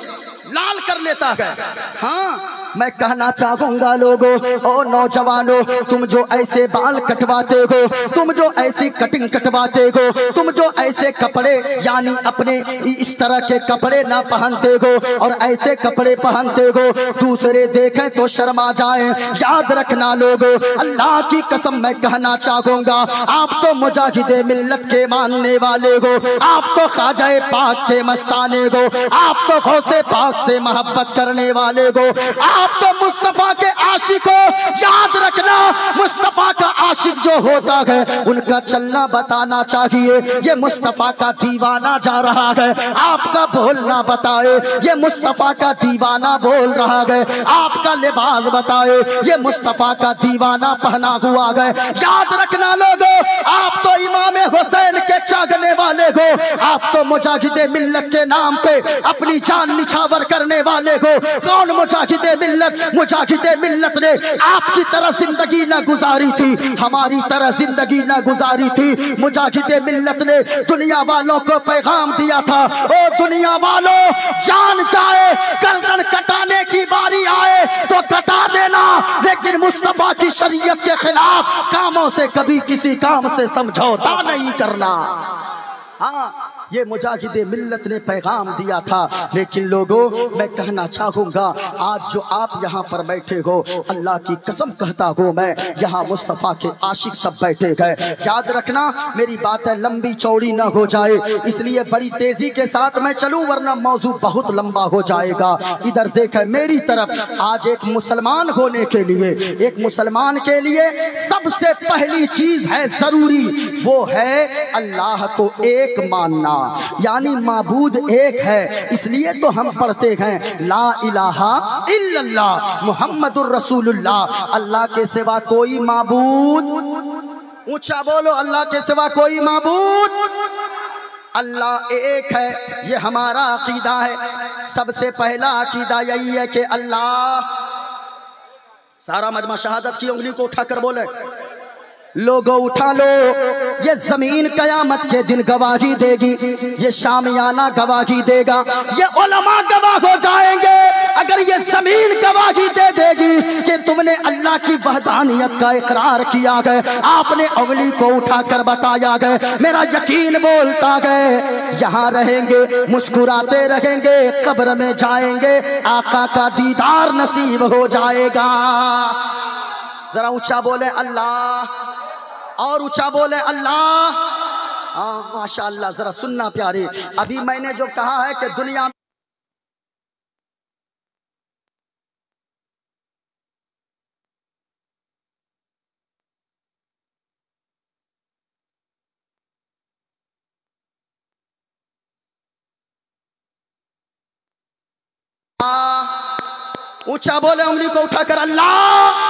लाल कर लेता है। हाँ, मैं कहना चाहूंगा लोगों और नौजवानों, तुम जो ऐसे बाल कटवाते हो, तुम जो ऐसी कटिंग कटवाते हो, तुम जो ऐसे कपड़े यानी अपने इस तरह के कपड़े ना पहनते हो और ऐसे कपड़े पहनते हो दूसरे देखें तो शर्मा जाए, याद रखना लोगों, अल्लाह की कसम मैं कहना चाहूंगा, आप तो मुजाहिदे मिल्लत के मानने वाले हो, आप तो ख्वाजा पाक के मस्ताने हो, आप तो गौसे पाक से मोहब्बत करने वाले हो, आप तो मुस्तफा के आशिक हो, याद रखना मुस्तफा का आशिक जो होता है उनका चलना बताना चाहिए। ये मुस्तफा का दीवाना जा रहा है, आपका बोलना बताए ये मुस्तफा का दीवाना बोल रहा है, आपका लिबास बताए ये मुस्तफा का दीवाना पहना हुआ है। याद रखना लोगों, आप तो इमाम हुसैन के चाहने वाले हो, आप तो मुजाहिदे मिल्लत के नाम पे अपनी जान निछावर करने वाले हो। कौन मुजाहिदे मिल्लत? मुजाहिदे मिल्लत ने आपकी तरह जिंदगी न गुजारी थी, हमारी तरह जिंदगी न गुजारी थी। मुजाहिदे मिल्लत ने दुनिया वालों को पैगाम दिया था, ओ दुनिया वालों, जान जाए गर्दन कटाने की बारी आए तो कटा देना, लेकिन मुस्तफा की शरीयत के खिलाफ कामों से कभी किसी काम से समझौता नहीं करना। हाँ, ये मुजाहिदे मिल्लत ने पैगाम दिया था। लेकिन लोगों, मैं कहना चाहूँगा, आज जो आप यहाँ पर बैठे हो, अल्लाह की कसम कहता हूँ मैं, यहाँ मुस्तफ़ा के आशिक सब बैठे गए। याद रखना, मेरी बातें लंबी चौड़ी ना हो जाए, इसलिए बड़ी तेजी के साथ मैं चलूँ, वरना मौजू बहुत लंबा हो जाएगा। इधर देखें मेरी तरफ। आज एक मुसलमान होने के लिए, एक मुसलमान के लिए सबसे पहली चीज है जरूरी, वो है अल्लाह को एक मानना, यानी माबूद एक है। इसलिए तो हम पढ़ते हैं ला इलाहा इल्लल्लाह मुहम्मदुर रसूलुल्लाह, अल्लाह के सिवा कोई माबूद, ऊंचा बोलो, अल्लाह के सिवा कोई माबूद, अल्लाह एक है, ये हमारा अकीदा है। सबसे पहला अकीदा यही है कि अल्लाह, सारा मजमा शहादत की उंगली को उठाकर बोले, लोगों उठा लो, ये जमीन कयामत के दिन गवाही देगी, ये शामियाना गवाही देगा, ये उलमा गवाह हो जाएंगे। अगर ये जमीन गवाही दे देगी कि तुमने अल्लाह की वहदानियत का इकरार किया है, आपने उंगली को उठाकर बताया है, मेरा यकीन बोलता है, यहाँ रहेंगे, मुस्कुराते रहेंगे, कब्र में जाएंगे, आका का दीदार नसीब हो जाएगा। जरा ऊंचा बोले अल्लाह, और ऊंचा बोले अल्लाह। माशाअल्लाह, जरा सुनना प्यारे, अभी मैंने जो कहा है कि दुनिया में ऊंचा बोले, उंगली को उठाकर अल्लाह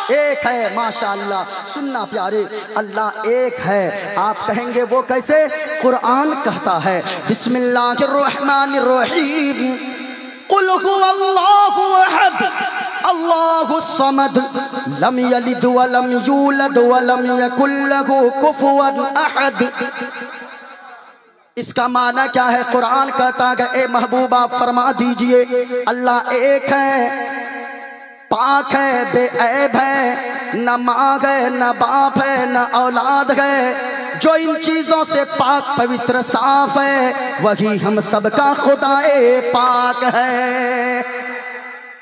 एक है। माशाअल्लाह, सुनना प्यारे, अल्लाह एक है। आप कहेंगे वो कैसे? कुरान कहता है बिस्मिल्लाहिर्रहमानिर्रहीम, कुल हुवल्लाहु अहद अल्लाहुस समद लम यलिद व लम यूलद व लम यकुल लहू कुफुवन अहद। इसका माना क्या है? कुरान कहता है, ए महबूबा फरमा दीजिए, अल्लाह एक है, पाक है, बेऐब है, न माँ है, न बाप है, न औलाद है। जो इन चीजों से पाक पवित्र साफ है, वही हम सबका खुदाए पाक है।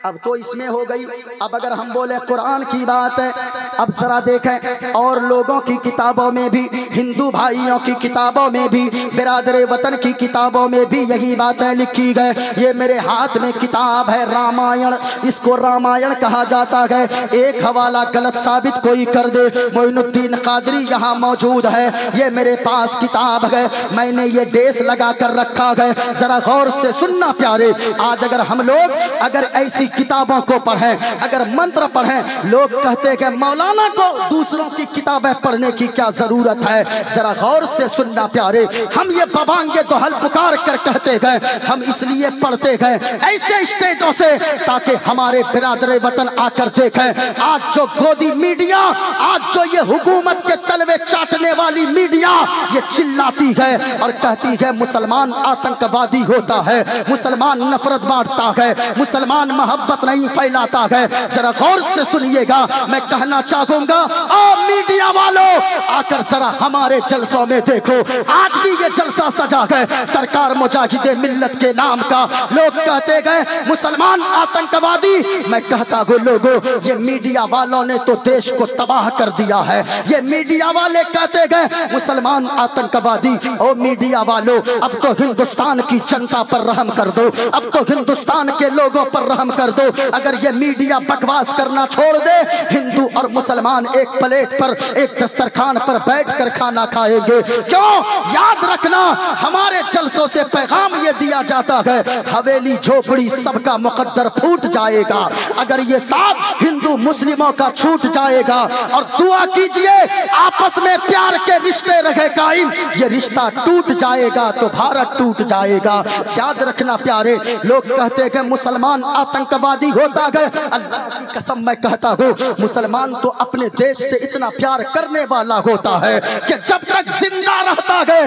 अब तो इसमें हो गई। अब अगर हम बोले कुरान की बात है, अब जरा देखें और लोगों की किताबों में भी, हिंदू भाइयों की किताबों में भी, बिरादरे वतन की किताबों में भी यही बातें लिखी गए। ये मेरे हाथ में किताब है रामायण, इसको रामायण कहा जाता है। एक हवाला गलत साबित कोई कर दे, मोइनुद्दीन कादरी यहाँ मौजूद है, ये मेरे पास किताब है, मैंने ये डेस लगा कर रखा है। जरा गौर से सुनना प्यारे, आज अगर हम लोग अगर ऐसी किताबों को पढ़ें, अगर मंत्र पढ़ें, लोग कहते हैं कि मौलाना को दूसरों की किताबें पढ़ने की क्या जरूरत है। जरा गौर से सुनना प्यारे, हम ये बबांगे दोहल पुकार कर कहते गए, हम इसलिए पढ़ते गए ऐसे स्टेजों से ताकि हमारे बिरादरे वतन आकर देखें। आज जो गोदी मीडिया, आज जो ये हुकूमत के तलवे चाटने वाली मीडिया, ये चिल्लाती है और कहती है मुसलमान आतंकवादी होता है, मुसलमान नफरत बांटता है, मुसलमान मोहब्बत नहीं फैलाता है। जरा गौर से सुनिएगा, मैं कहना चाहूंगा, ओ मीडिया वालों, आकर जरा हमारे जलसों में देखो। आज भी ये जलसा सजा है सरकार मुजाहिदे मिल्लत के नाम का। लोग कहते गए मुसलमान आतंकवादी, मैं कहता हूं लोगों, ये मीडिया वालों ने तो देश को तबाह कर दिया है। ये मीडिया वाले कहते गए मुसलमान आतंकवादी। ओ मीडिया वालों, अब तो हिंदुस्तान की जनता पर रहम कर दो, अब तो हिंदुस्तान के लोगों पर रहम कर दो। अगर ये मीडिया बकवास करना छोड़ दे, हिंदू और मुसलमान एक प्लेट पर, एक दस्तरखान पर बैठकर खाना खाएंगे। क्यों? याद रखना, हमारे जलसों से पैगाम ये दिया जाता है, हवेली झोपड़ी सबका मुकद्दर फूट जाएगा अगर ये साथ हिंदू मुस्लिमों का छूट जाएगा। और दुआ कीजिए आपस में प्यार के रिश्ते रहे कायम, ये रिश्ता टूट जाएगा तो भारत टूट जाएगा। याद रखना प्यारे, लोग कहते हैं मुसलमान आतंकवादी होता है। अल्लाह की कसम मैं कहता हूँ, मुसलमान तो अपने देश से इतना प्यार करने वाला होता है कि जब तक जिंदा रहता है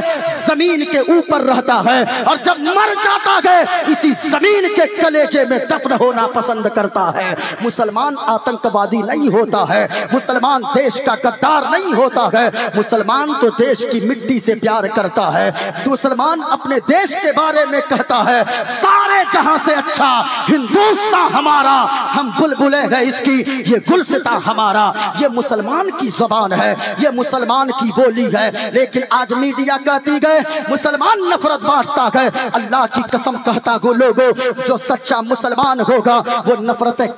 जमीन के ऊपर रहता है, और जब मर जाता है इसी जमीन के कलेजे में दफन होना पसंद करता है। मुसलमान आतंकवादी नहीं होता है, मुसलमान देश का गद्दार नहीं होता है, मुसलमान तो देश की मिट्टी से प्यार करता है। मुसलमान अपने देश के बारे में कहता है, सारे जहां से अच्छा हिंदुस्तान हमारा, हम बुलबुले हैं इसकी, ये गुलसिता हमारा। ये मुसलमान की जुबान है, ये मुसलमान की बोली है। लेकिन आज मीडिया कहती है मुसलमान नफरत बांटता है। अल्लाह की कसम कहता हूँ लोगों, जो सच्चा मुसलमान होगा वो नफरतें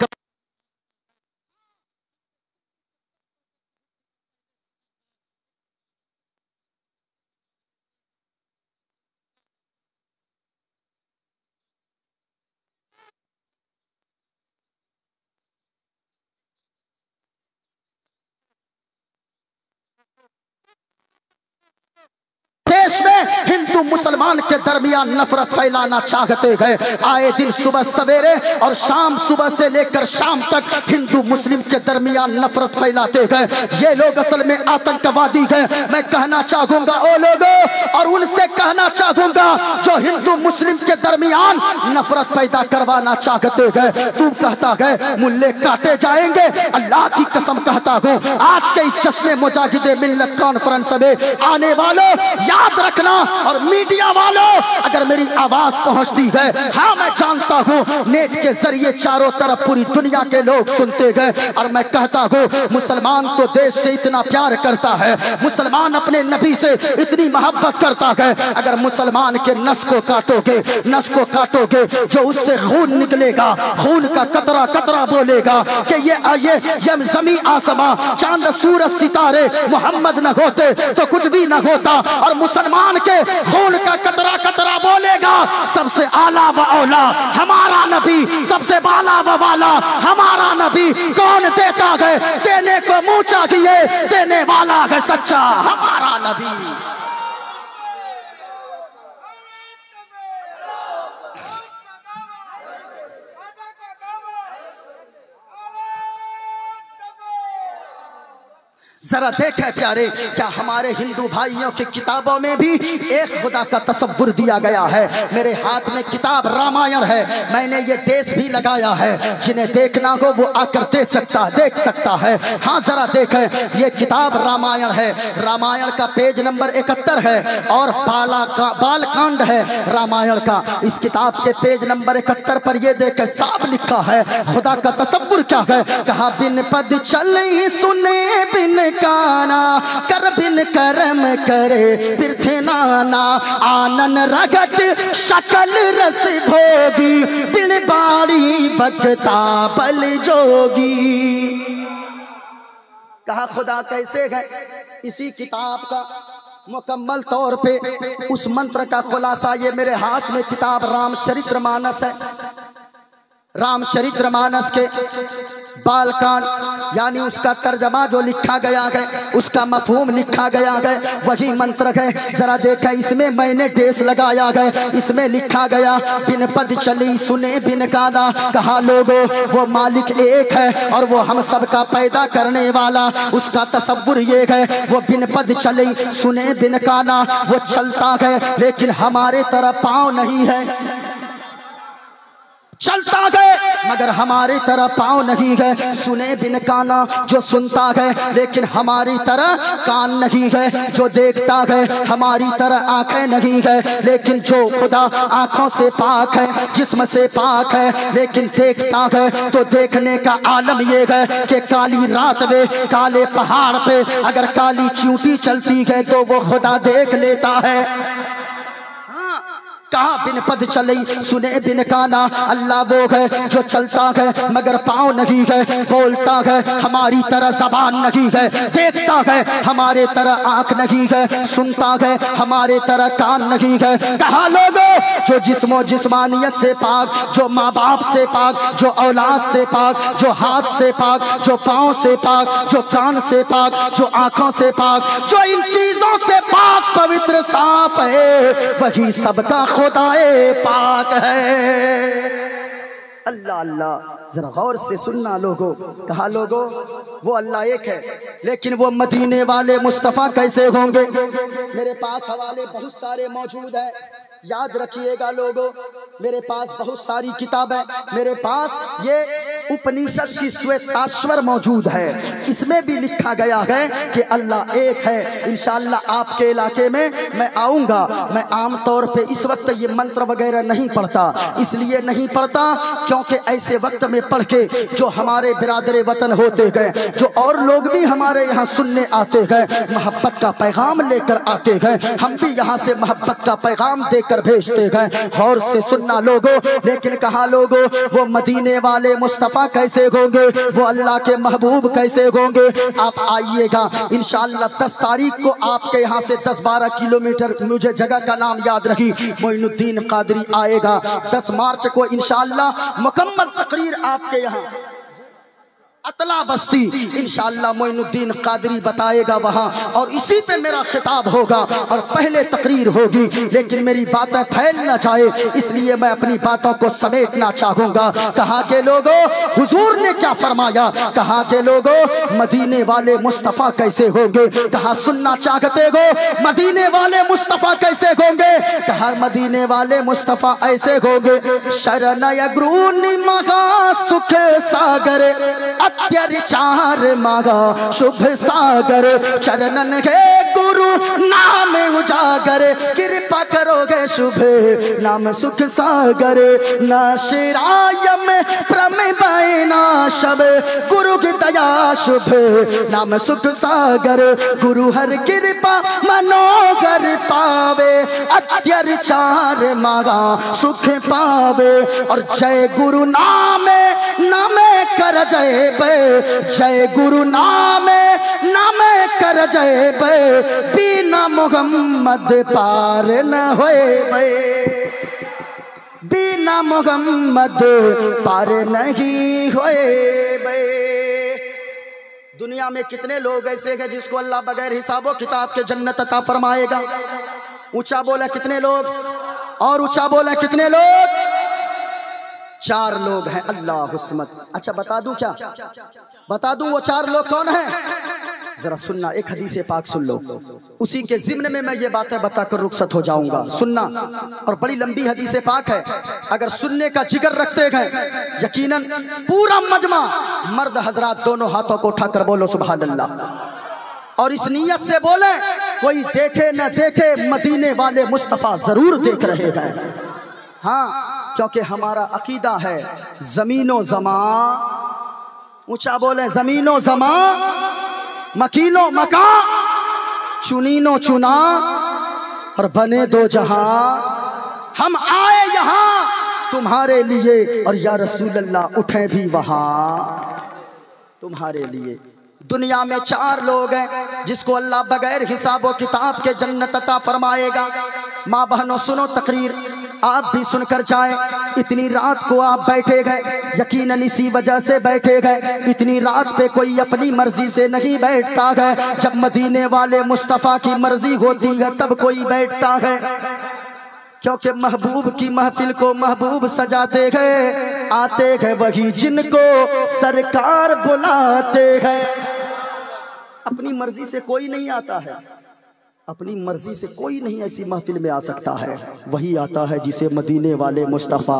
देश में हिंदू मुसलमान के दरमियान नफरत फैलाना चाहते गए। आए दिन सुबह सवेरे और शाम, सुबह से लेकर शाम तक हिंदू मुस्लिम के दरमियान नफरत फैलाते गए। ये लोग असल में आतंकवादी हैं। मैं कहना चाहूंगा ओ लोगों, और उनसे कहना चाहूंगा जो हिंदू मुस्लिम के दरमियान नफरत पैदा करवाना चाहते गए। तू कहता है मुल्ले काटे जाएंगे, अल्लाह की कसम कहता हूँ आज के जश्न मुजाहिदे मिल्लत कॉन्फ्रेंस में आने वालों याद रखना, और मीडिया वालों अगर मेरी आवाज पहुंचती है, हाँ मैं जानता हूँ नेट के जरिए चारों तरफ पूरी दुनिया के लोग सुनते गए, और मैं कहता हूँ मुसलमान तो देश से इतना प्यार करता है, मुसलमान अपने नबी से इतनी मोहब्बत करता है। अगर मुसलमान के नस को काटोगे, नस को काटोगे, जो उससे खून निकलेगा, खून का कतरा कतरा बोलेगा कि ये जमी आसमां, चांद सूरज सितारे मोहम्मद न होते तो कुछ भी न होता। और मुसलमान के खून का कतरा कतरा बोलेगा सबसे आला व औला हमारा नबी, सबसे बाला व वाला हमारा नबी। कौन देता है? देने को मुंह चाहिए, देने वाला है सच्चा हमारा नबी। जरा देखें प्यारे, क्या हमारे हिंदू भाइयों की किताबों में भी एक खुदा का तसव्वुर दिया गया है। मेरे हाथ में किताब रामायण है, मैंने ये डेस भी लगाया है, जिन्हें देखना हो वो आकर देख सकता है। हाँ जरा देखें, ये किताब रामायण है, रामायण का पेज नंबर 71 है और बालकांड है रामायण का। इस किताब के पेज नंबर 71 पर ये देखें साफ लिखा है खुदा का तसव्वुर क्या है। कहा बिन पद चले सुने बिन काना, कर बिन करम करे तीर्थ नाना, आनन रगत शकल रस भोगी, बिन बाड़ी बगता बल जोगी। कहा खुदा कैसे है। इसी किताब का मुकम्मल तौर पे उस मंत्र का खुलासा ये मेरे हाथ में किताब रामचरितमानस है। रामचरितमानस के बालकांड यानी उसका तर्जमा जो लिखा गया है, उसका मफहूम लिखा गया है, वही मंत्र है। जरा देखा, इसमें मैंने डेस लगाया है, इसमें लिखा गया बिन पद चली सुने बिन गाना। कहा लोगों वो मालिक एक है और वो हम सब का पैदा करने वाला, उसका तसव्वुर ये है वो बिन पद चली सुने बिन गाना। वो चलता है लेकिन हमारे तरह पाँव नहीं है, चलता है मगर हमारी तरह पाँव नहीं है। सुने बिन काना, जो सुनता है लेकिन हमारी तरह कान नहीं है। जो देखता है हमारी तरह आंखें नहीं है, लेकिन जो खुदा आंखों से पाक है, जिस्म से पाक है, लेकिन देखता है तो देखने का आलम ये है कि काली रात में काले पहाड़ पे अगर काली चींटी चलती है तो वो खुदा देख लेता है। कहा बिन बिन पद चले सुने बिन काना। अल्लाह वो है जो चलता है मगर पाँव नहीं है, बोलता है हमारी तरह जबान नहीं है, देखता है हमारे तरह आंख नहीं है, सुनता है हमारे तरह कान नहीं है। कहा लोगों जो जिस्मो जिस्मानियत से पाक, जो माँ बाप से पाक, जो औलाद से पाक, जो हाथ से पाक, जो पाँव से पाक, जो कान से पाक, जो आंखों से पाक, जो इन चीजों से पाक पवित्र साफ है, वही सबका खुदाए पाक है। अल्लाह अल्लाह, जरा गौर से सुनना लोगों। कहा लोगों वो अल्लाह एक है, लेकिन वो मदीने वाले मुस्तफ़ा कैसे होंगे? मेरे पास हवाले बहुत सारे मौजूद हैं, याद रखिएगा लोगों। मेरे पास बहुत सारी किताबें, मेरे पास ये उपनिषद की श्वेताश्वर मौजूद है, इसमें भी लिखा गया है कि अल्लाह एक है। इंशाअल्लाह आपके इलाके में मैं आऊँगा। मैं आमतौर पे इस वक्त ये मंत्र वगैरह नहीं पढ़ता, इसलिए नहीं पढ़ता क्योंकि ऐसे वक्त में पढ़ के जो हमारे बिरादरे वतन होते गए, जो और लोग भी हमारे यहाँ सुनने आते गए, मोहब्बत का पैगाम लेकर आते गए, हम भी यहाँ से मोहब्बत का पैगाम देकर भेजते गए। और से सुनना लोगों। लेकिन कहा लोगों वो मदीने वाले मुस्तफ़ा कैसे होंगे, वो अल्लाह के महबूब कैसे होंगे? आप आइएगा इंशाअल्लाह 10 तारीख को आपके यहाँ से 10-12 किलोमीटर, मुझे जगह का नाम याद रखी, मोइनुद्दीन कादरी आएगा। 10 मार्च को इंशाअल्लाह मुकम्मल तकरीर आपके यहाँ अतला बस्ती इंशाअल्लाह मोइनुद्दीन कादरी बताएगा वहाँ, और इसी पे मेरा खिताब होगा और पहले तकरीर होगी। लेकिन मेरी बातें फैल ना जाए इसलिए मैं अपनी बातों को समेटना चाहूँगा। कहा के लोगों हुजूर ने क्या फरमाया? कहा के लोगों मदीने वाले मुस्तफ़ा कैसे होंगे? कहा सुनना चाहते हो मदीने वाले मुस्तफ़ा कैसे होंगे? कहा मदीने वाले मुस्तफ़ा ऐसे होंगे। शरणय ग्रूनि मगा सुख सागर अत्याचार मागा शुभ सागर, चरणन है गुरु नाम उजागर, कृपा करोगे शुभ नाम सुख सागर। ना शिराय में प्रमे बैना शब, गुरु की दया शुभ नाम सुख सागर। गुरु हर कृपा मनोगर पावे, अत्याचार मागा सुख पावे। और जय गुरु नामे नामे कर जय बे, जय गुरु नामे नामे कर जय बे, बिना मोहम्मद पार न होए बे, बिना मोहम्मद पार नहीं होए बे। दुनिया में कितने लोग ऐसे हैं जिसको अल्लाह बगैर हिसाबो किताब के जन्नत अता फरमाएगा? ऊंचा बोला कितने लोग, और ऊंचा बोला कितने लोग? 4 लोग हैं। अल्लाह हुस्मत। अच्छा बता दूं क्या? बता दूं वो 4 लोग कौन हैं? जरा सुनना, एक हदीस पाक सुन लो, उसी के ज़िम्न में मैं ये बातें बताकर रुखसत हो जाऊंगा। सुनना, और बड़ी लंबी हदीस पाक है, अगर सुनने का जिगर रखते हैं यकीनन पूरा मजमा मर्द हजरात दोनों हाथों को उठाकर बोलो सुभान अल्लाह। और इस नीयत से बोले कोई देखे न देखे मदीने वाले मुस्तफ़ा जरूर देख रहे हैं। हाँ, क्योंकि हमारा अकीदा है जमीनो जमा, ऊंचा बोले जमीनो जमा, मकीनो मका, चुनीनो चुना और बने दो जहां। हम आए यहाँ तुम्हारे लिए और या रसूल अल्लाह उठे भी वहां तुम्हारे लिए। दुनिया में 4 लोग हैं जिसको अल्लाह बगैर हिसाबो किताब के जन्नत अता फरमाएगा। माँ बहनों सुनो तकरीर, आप भी सुनकर जाएं। इतनी रात को आप बैठे गए, यकीनन इसी वजह से बैठे गए। इतनी रात पे कोई अपनी मर्जी से नहीं बैठता है, जब मदीने वाले मुस्तफ़ा की मर्जी होती है तब कोई बैठता है। क्योंकि महबूब की महफिल को महबूब सजाते हैं, आते हैं वही जिनको सरकार बुलाते हैं। अपनी मर्जी से कोई नहीं आता है, अपनी मर्जी से कोई नहीं ऐसी महफिल में आ सकता है, वही आता है जिसे मदीने वाले मुस्तफ़ा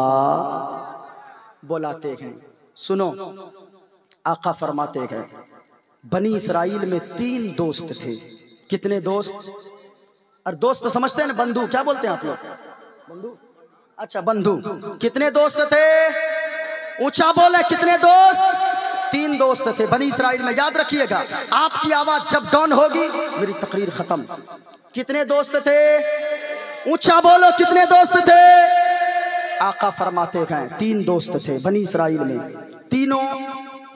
बुलाते हैं। सुनो, आका फरमाते हैं बनी इसराइल में 3 दोस्त थे। कितने दोस्त? और दोस्त समझते हैं ना, बंधु क्या बोलते हैं आप लोग? बंधु। अच्छा बंधु। कितने दोस्त थे? ऊंचा बोले कितने दोस्त? 3 दोस्त थे बनी इसराइल में। याद रखिएगा, आपकी आवाज जब डाउन होगी मेरी तकरीर खत्म। कितने दोस्त थे? ऊंचा बोलो कितने दोस्त थे? आका फरमाते गए 3 दोस्त थे बनी इसराइल में, तीनों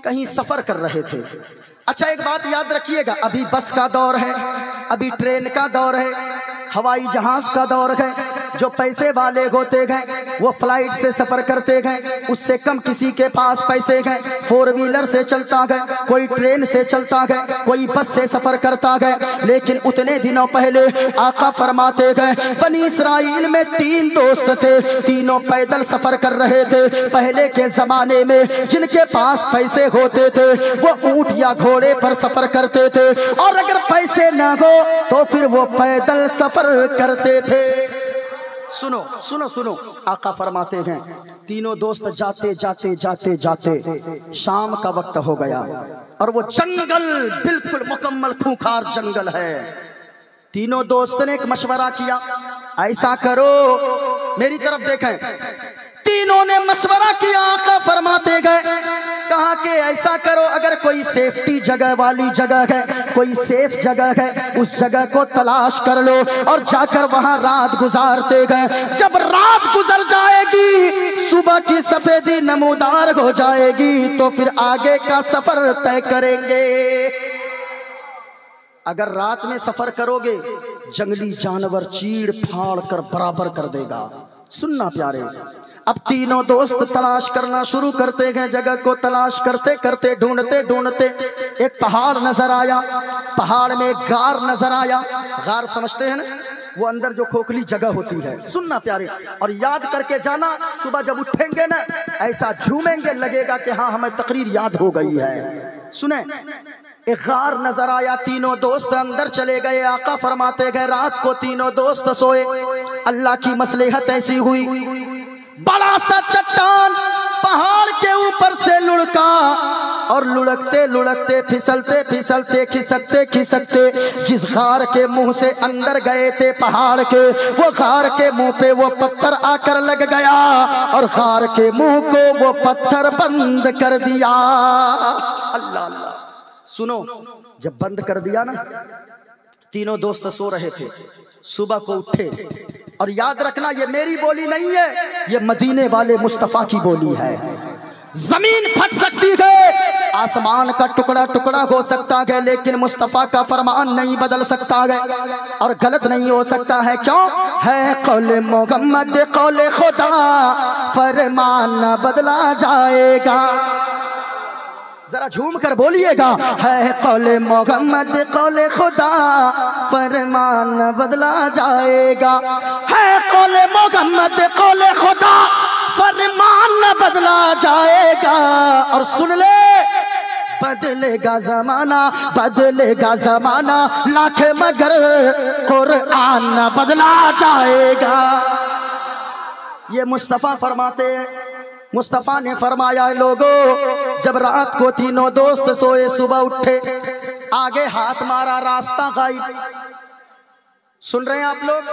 कहीं सफर कर रहे थे। अच्छा एक बात याद रखिएगा, अभी बस का दौर है, अभी ट्रेन का दौर है, हवाई जहाज का दौर है। जो पैसे वाले होते गए वो फ्लाइट से सफर करते गए, उससे कम किसी के पास पैसे गए 4 व्हीलर से चलता गए, कोई ट्रेन से चलता गए, कोई बस से सफर करता गए। लेकिन उतने दिनों पहले आका फरमाते गए बनी इसराइल में 3 दोस्त थे, तीनों पैदल सफर कर रहे थे। पहले के जमाने में जिनके पास पैसे होते थे वो ऊंट या घोड़े पर सफर करते थे, और अगर पैसे ना हो तो फिर वो पैदल सफर करते थे। सुनो सुनो सुनो, आका फरमाते हैं तीनों दोस्त जाते जाते जाते जाते शाम का वक्त हो गया, और वो जंगल बिल्कुल मुकम्मल खूंखार जंगल है। तीनों दोस्तों ने एक मशवरा किया, ऐसा करो, मेरी तरफ देखें, तीनों ने मशवरा किया। आका फरमाते गए कहा कि ऐसा करो, अगर कोई सेफ्टी जगह वाली जगह है, कोई सेफ जगह है, उस जगह को तलाश कर लो और जाकर वहां रात गुजारते गए। जब रात गुजर जाएगी, सुबह की सफेदी नमूदार हो जाएगी, तो फिर आगे का सफर तय करेंगे। अगर रात में सफर करोगे जंगली जानवर चीड़ फाड़ कर बराबर कर देगा। सुनना प्यारे, अब तीनों दोस्त तलाश करना शुरू करते गए, जगह को तलाश करते करते ढूंढते ढूंढते एक पहाड़ नजर आया, पहाड़ में एक गार नजर आया। गार समझते हैं ना, वो अंदर जो खोखली जगह होती है। सुनना प्यारे, और याद करके जाना, सुबह जब उठेंगे ना ऐसा झूमेंगे, लगेगा कि हाँ हमें तकरीर याद हो गई है। सुने, एक गार नजर आया, तीनों दोस्त अंदर चले गए। आका फरमाते गए रात को तीनों दोस्त सोए। अल्लाह की मसलहत ऐसी हुई, बड़ा सा चट्टान पहाड़ के ऊपर से लुढ़का, और लुढ़कते लुढ़कते फिसलते फिसलते खिसकते खिसकते जिस गार के मुंह से अंदर गए थे पहाड़ के, वो गार के मुंह पे वो पत्थर आकर लग गया, और गार के मुंह को वो पत्थर बंद कर दिया। अल्लाह अल्लाह। सुनो, जब बंद कर दिया ना, तीनों दोस्त सो रहे थे, सुबह को उठे, और याद रखना ये मेरी बोली नहीं है, ये मदीने वाले मुस्तफा की बोली है। जमीन फट सकती है, आसमान का टुकड़ा टुकड़ा हो सकता है, लेकिन मुस्तफा का फरमान नहीं बदल सकता है और गलत नहीं हो सकता है। क्यों है? कौले मोहम्मद कौले खुदा, फरमान न बदला जाएगा। जरा झूम कर बोलिएगा, है कौले मोहम्मद कौले खुदा, फरमान न बदला जाएगा। है कौले मोहम्मद कौले खुदा, फरमान न बदला जाएगा। और सुन ले, बदलेगा जमाना, बदलेगा जमाना, लाख मगर कुरान न बदला जाएगा। ये मुस्तफा फरमाते हैं। मुस्तफा ने फरमाया, लोगों जब रात को तीनों दोस्त सोए, सुबह उठे, आगे हाथ मारा, रास्ता गायब। सुन रहे हैं आप लोग?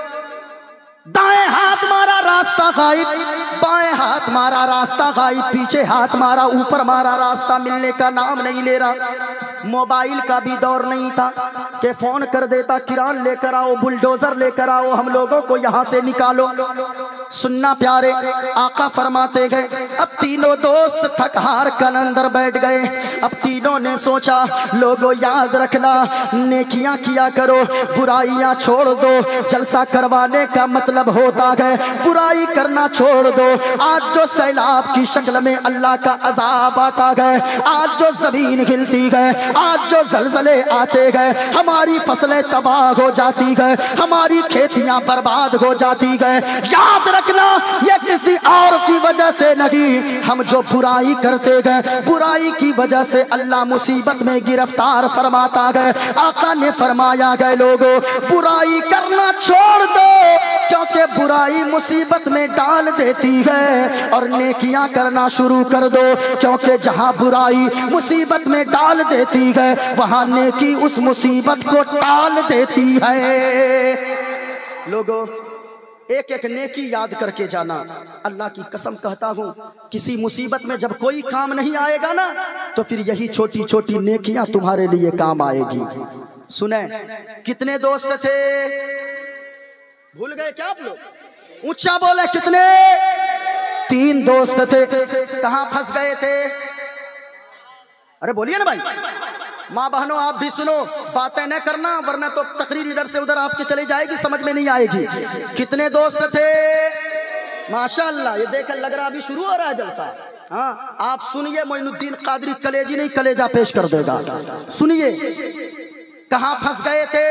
दाएं हाथ मारा, रास्ता गायब, बाएं हाथ मारा, रास्ता गायब, पीछे हाथ मारा, ऊपर मारा, रास्ता मिलने का नाम नहीं ले रहा। मोबाइल का भी दौर नहीं था कि फोन कर देता, किरान लेकर आओ, बुलडोजर लेकर आओ, हम लोगों को यहाँ से निकालो। सुनना प्यारे, आका फरमाते गए, अब तीनों दोस्त थक हार कर अंदर बैठ गए। अब तीनों ने सोचा, लोगों याद रखना, नेकियां किया करो, बुराइयां छोड़ दो। जलसा करवाने का मतलब होता है बुराई करना छोड़ दो। आज जो सैलाब की शक्ल में अल्लाह का अजाब आता है, आज जो जमीन हिलती है, आज जो जलजले आते गए, हमारी फसलें तबाह हो जाती है, हमारी खेतियां बर्बाद हो जाती है, याद रखना ये किसी और की वजह से नहीं, हम जो बुराई करते गए, बुराई की वजह से अल्लाह मुसीबत में गिरफ्तार फरमाता गए। आका ने फरमाया गए, लोगों बुराई करना छोड़ दो, क्योंकि बुराई मुसीबत में डाल देती है, और नेकियां करना शुरू कर दो, क्योंकि जहां बुराई मुसीबत में डाल देती है, वहां नेकी उस मुसीबत को टाल देती है। लोगों एक एक नेकी याद करके जाना। अल्लाह की कसम कहता हूँ, किसी मुसीबत में जब कोई काम नहीं आएगा ना, तो फिर यही छोटी छोटी नेकियां तुम्हारे लिए काम आएगी। सुने, कितने दोस्त थे? भूल गए क्या आप लोग? ऊंचा बोले, कितने? तीन दोस्त थे, कहां फंस गए थे? अरे बोलिए ना भाई, माँ बहनों आप भी सुनो, बातें न करना वरना तो तकरीर इधर से उधर आपकी चली जाएगी, समझ में नहीं आएगी। कितने दोस्त थे? माशाअल्लाह, ये देख लग रहा अभी शुरू हो रहा है जलसा। हाँ, आप सुनिए, मोइनुद्दीन कादरी कलेजी नहीं कलेजा पेश कर देगा। सुनिए, कहां फंस गए थे?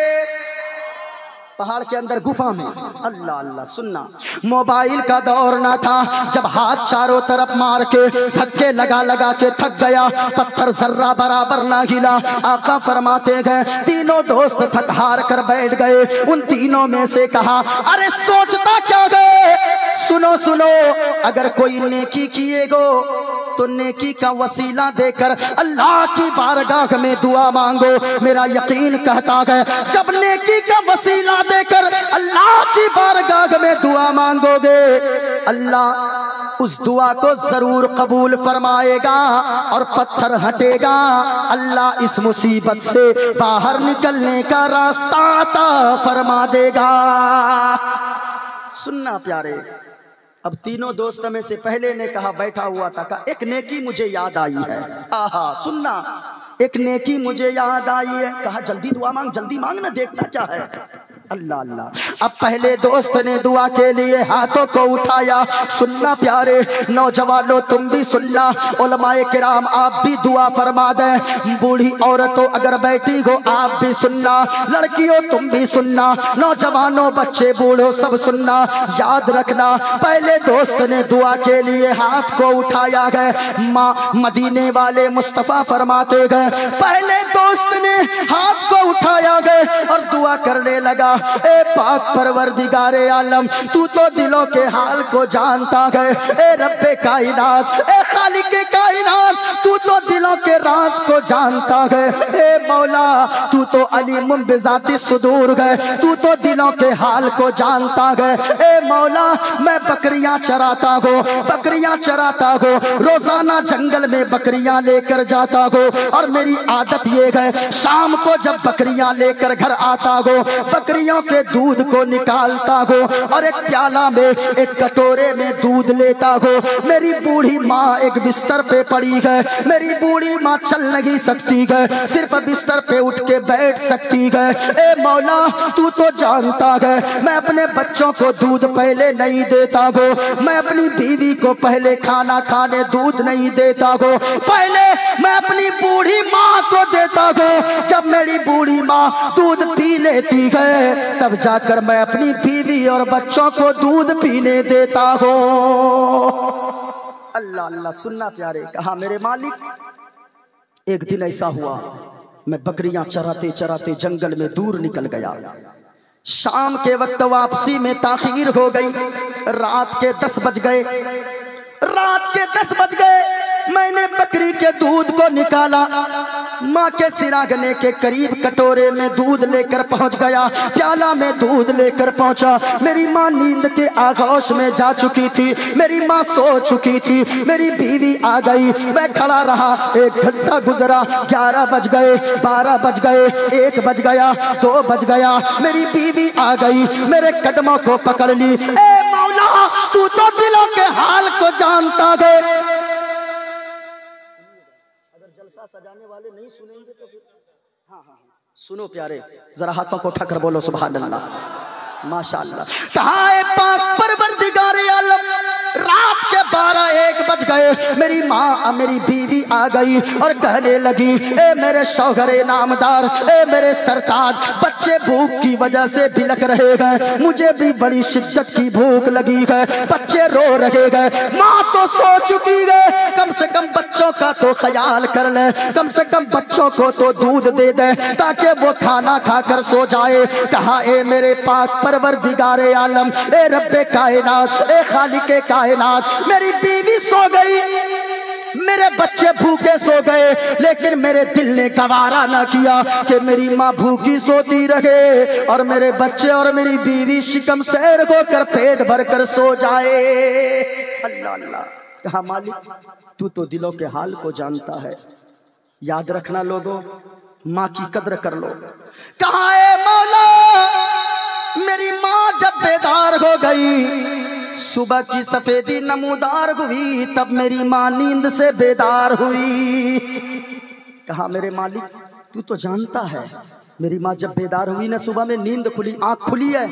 पहाड़ के अंदर गुफा में। अल्लाह अल्लाह, सुनना, मोबाइल का दौर ना था, जब हाथ चारों तरफ मार के धक्के लगा लगा के थक गया, पत्थर जर्रा बराबर ना हिला। आका फरमाते गए, तीनों दोस्त थक हार कर बैठ गए। उन तीनों में से कहा, अरे सोचता क्या गए, सुनो सुनो, अगर कोई नेकी किएगो तो नेकी का वसीला देकर अल्लाह की बारगाह में दुआ मांगो। मेरा यकीन कहता है, जब नेकी का वसीला देकर अल्लाह की बारगाह में दुआ मांगोगे, अल्लाह उस दुआ को जरूर कबूल फरमाएगा और पत्थर हटेगा। अल्लाह इस मुसीबत से बाहर निकलने का रास्ता अता फरमा देगा। सुनना प्यारे, अब तीनों दोस्त में से पहले ने कहा, बैठा हुआ था, कहा एक नेकी मुझे याद आई है। आहा, सुनना, एक नेकी मुझे याद आई है। कहा जल्दी दुआ मांग, जल्दी मांग ना, देखना क्या है। अल्लाह अल्लाह। अब पहले दोस्त ने दुआ के लिए हाथों को उठाया। सुनना प्यारे नौजवानों, तुम भी सुनना, उलमाए किराम आप भी दुआ फरमा दें। बूढ़ी औरतों अगर बैठी हो आप भी सुनना, लड़कियों तुम भी सुनना, नौजवानों बच्चे बूढ़ों सब सुनना। याद रखना, पहले दोस्त ने दुआ के लिए हाथ को उठाया है। माँ मदीने वाले मुस्तफ़ा फरमाते गए, पहले दोस्त ने हाथ को उठाया गए और दुआ करने लगा, ए पाक परवरदिगारे आलम, तू तो दिलों के हाल को जानता है। ए रब्बे कायनात, ए खालिके कायनात, तू तो दिलों के राज को जानता है। ए मौला, तू तो अलीमुम बिज़ाति सुदूर है, तू तो दिलों के हाल को जानता है। ए मौला, मैं बकरियां चराता हूँ, बकरियां चराता हूँ, रोजाना जंगल में बकरियां लेकर जाता हूँ और मेरी आदत ये है, शाम को जब बकरियां लेकर घर आता हूँ, बकरियां के दूध को निकालता हूँ और एक प्याला में, एक कटोरे में दूध लेता हूँ। मेरी बूढ़ी माँ एक बिस्तर पे पड़ी है, मेरी बूढ़ी माँ चल नहीं सकती है, सिर्फ बिस्तर पे उठ के बैठ सकती है। ए मौला, तू तो जानता है, मैं अपने बच्चों को दूध पहले नहीं देता हूँ, मैं अपनी बीवी को पहले खाना खाने दूध नहीं देता हूँ, पहले मैं अपनी बूढ़ी माँ को देता हूँ। जब मेरी बूढ़ी माँ दूध पी लेती है, तब जाकर मैं अपनी बीवी और बच्चों को दूध पीने देता हूँ। अल्लाह अल्लाह। सुनना प्यारे, कहा मेरे मालिक, एक दिन ऐसा हुआ, मैं बकरियां चराते चराते जंगल में दूर निकल गया। शाम के वक्त वापसी में ताखीर हो गई, रात के 10 बज गए, रात के 10 बज गए। मैंने बकरी के दूध को निकाला, माँ के सिरागने के करीब कटोरे में दूध लेकर पहुंच गया, प्याला में दूध लेकर पहुंचा। मेरी माँ नींद के आगोश में जा चुकी थी, मेरी माँ सो चुकी थी, मेरी बीवी आ गई। मैं खड़ा रहा, 1 घंटा गुजरा, 11 बज गए, 12 बज गए, 1 बज गया, 2 बज गया। मेरी बीवी आ गई, मेरे कदमों को पकड़ ली। ए मौला, तू तो दिलों के हाल को जानता है। जलसा सजाने वाले नहीं सुनेंगे तो फिर हाँ हाँ सुनो प्यारे, जरा हाथों को उठाकर बोलो सुभान अल्लाह, माशाअल्लाह। कहा है पाक परवरदिगारे आलम, रात के 12-1 बज गए। मेरी माँ मेरी बीवी आ गई और कहने लगी, ए मेरे शौहरे नामदार, ए मेरे सरताज, बच्चे भूख की वजह से बिलक रहे हैं, मुझे भी बड़ी शिद्दत की भूख लगी है, बच्चे रो रहे हैं, माँ तो सो चुकी है, कम से कम बच्चों का तो ख्याल कर ले, कम से कम बच्चों को तो दूध दे दे ताकि वो खाना खाकर सो जाए। कहा ए मेरे पाक परवरदिगारे आलम, ए रब्बे कायनात, ए खालिके कायनात, मेरी बीवी सो गई, मेरे बच्चे भूखे सो गए, लेकिन मेरे दिल ने गवारा ना किया कि मेरी माँ भूखी सोती रहे और मेरे बच्चे और मेरी बीवी शिकम सैर होकर पेट भरकर सो जाए। अल्लाह अल्लाह। कहा मालिक, तू तो दिलों के हाल को जानता है, याद रखना लोगों, माँ की कद्र कर लो। कहा ए मौला, मेरी माँ जब बेदार हो गई, सुबह की सफेदी नमूदार हुई, तब मेरी माँ नींद से बेदार हुई। कहा मेरे मालिक तू तो जानता है। मेरी माँ जब बेदार हुई ना, सुबह में नींद खुली, आंख खुली है,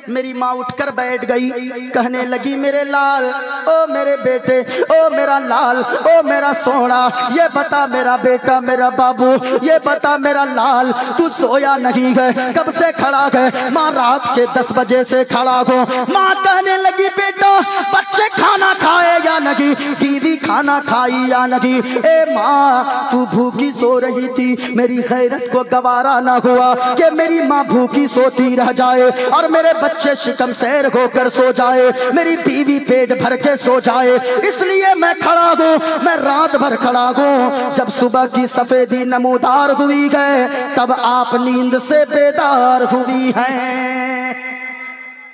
मेरी माँ उठकर बैठ गई, कहने लगी मेरे लाल, ओ मेरे बेटे, ओ मेरा लाल, ओ मेरा सोना, ये बता मेरा बेटा, मेरा बाबू, ये बता मेरा लाल, तू सोया नहीं है, कब से खड़ा है? माँ रात के 10 बजे से खड़ा हो। माँ कहने लगी बेटा बच्चे खाना खाए या नहीं, बीवी खाना खाई या नहीं? ए माँ तू भूखी सो रही थी, मेरी गैरत को गवारा ना हुआ कि मेरी माँ भूखी सोती रह जाए और मेरे बच्चे शिकम सैर होकर सो जाए, मेरी बीवी पेट भर के सो जाए, इसलिए मैं खड़ा हूँ, मैं रात भर खड़ा हूँ। जब सुबह की सफेदी नमूदार हुई है, तब आप नींद से बेदार हुई हैं,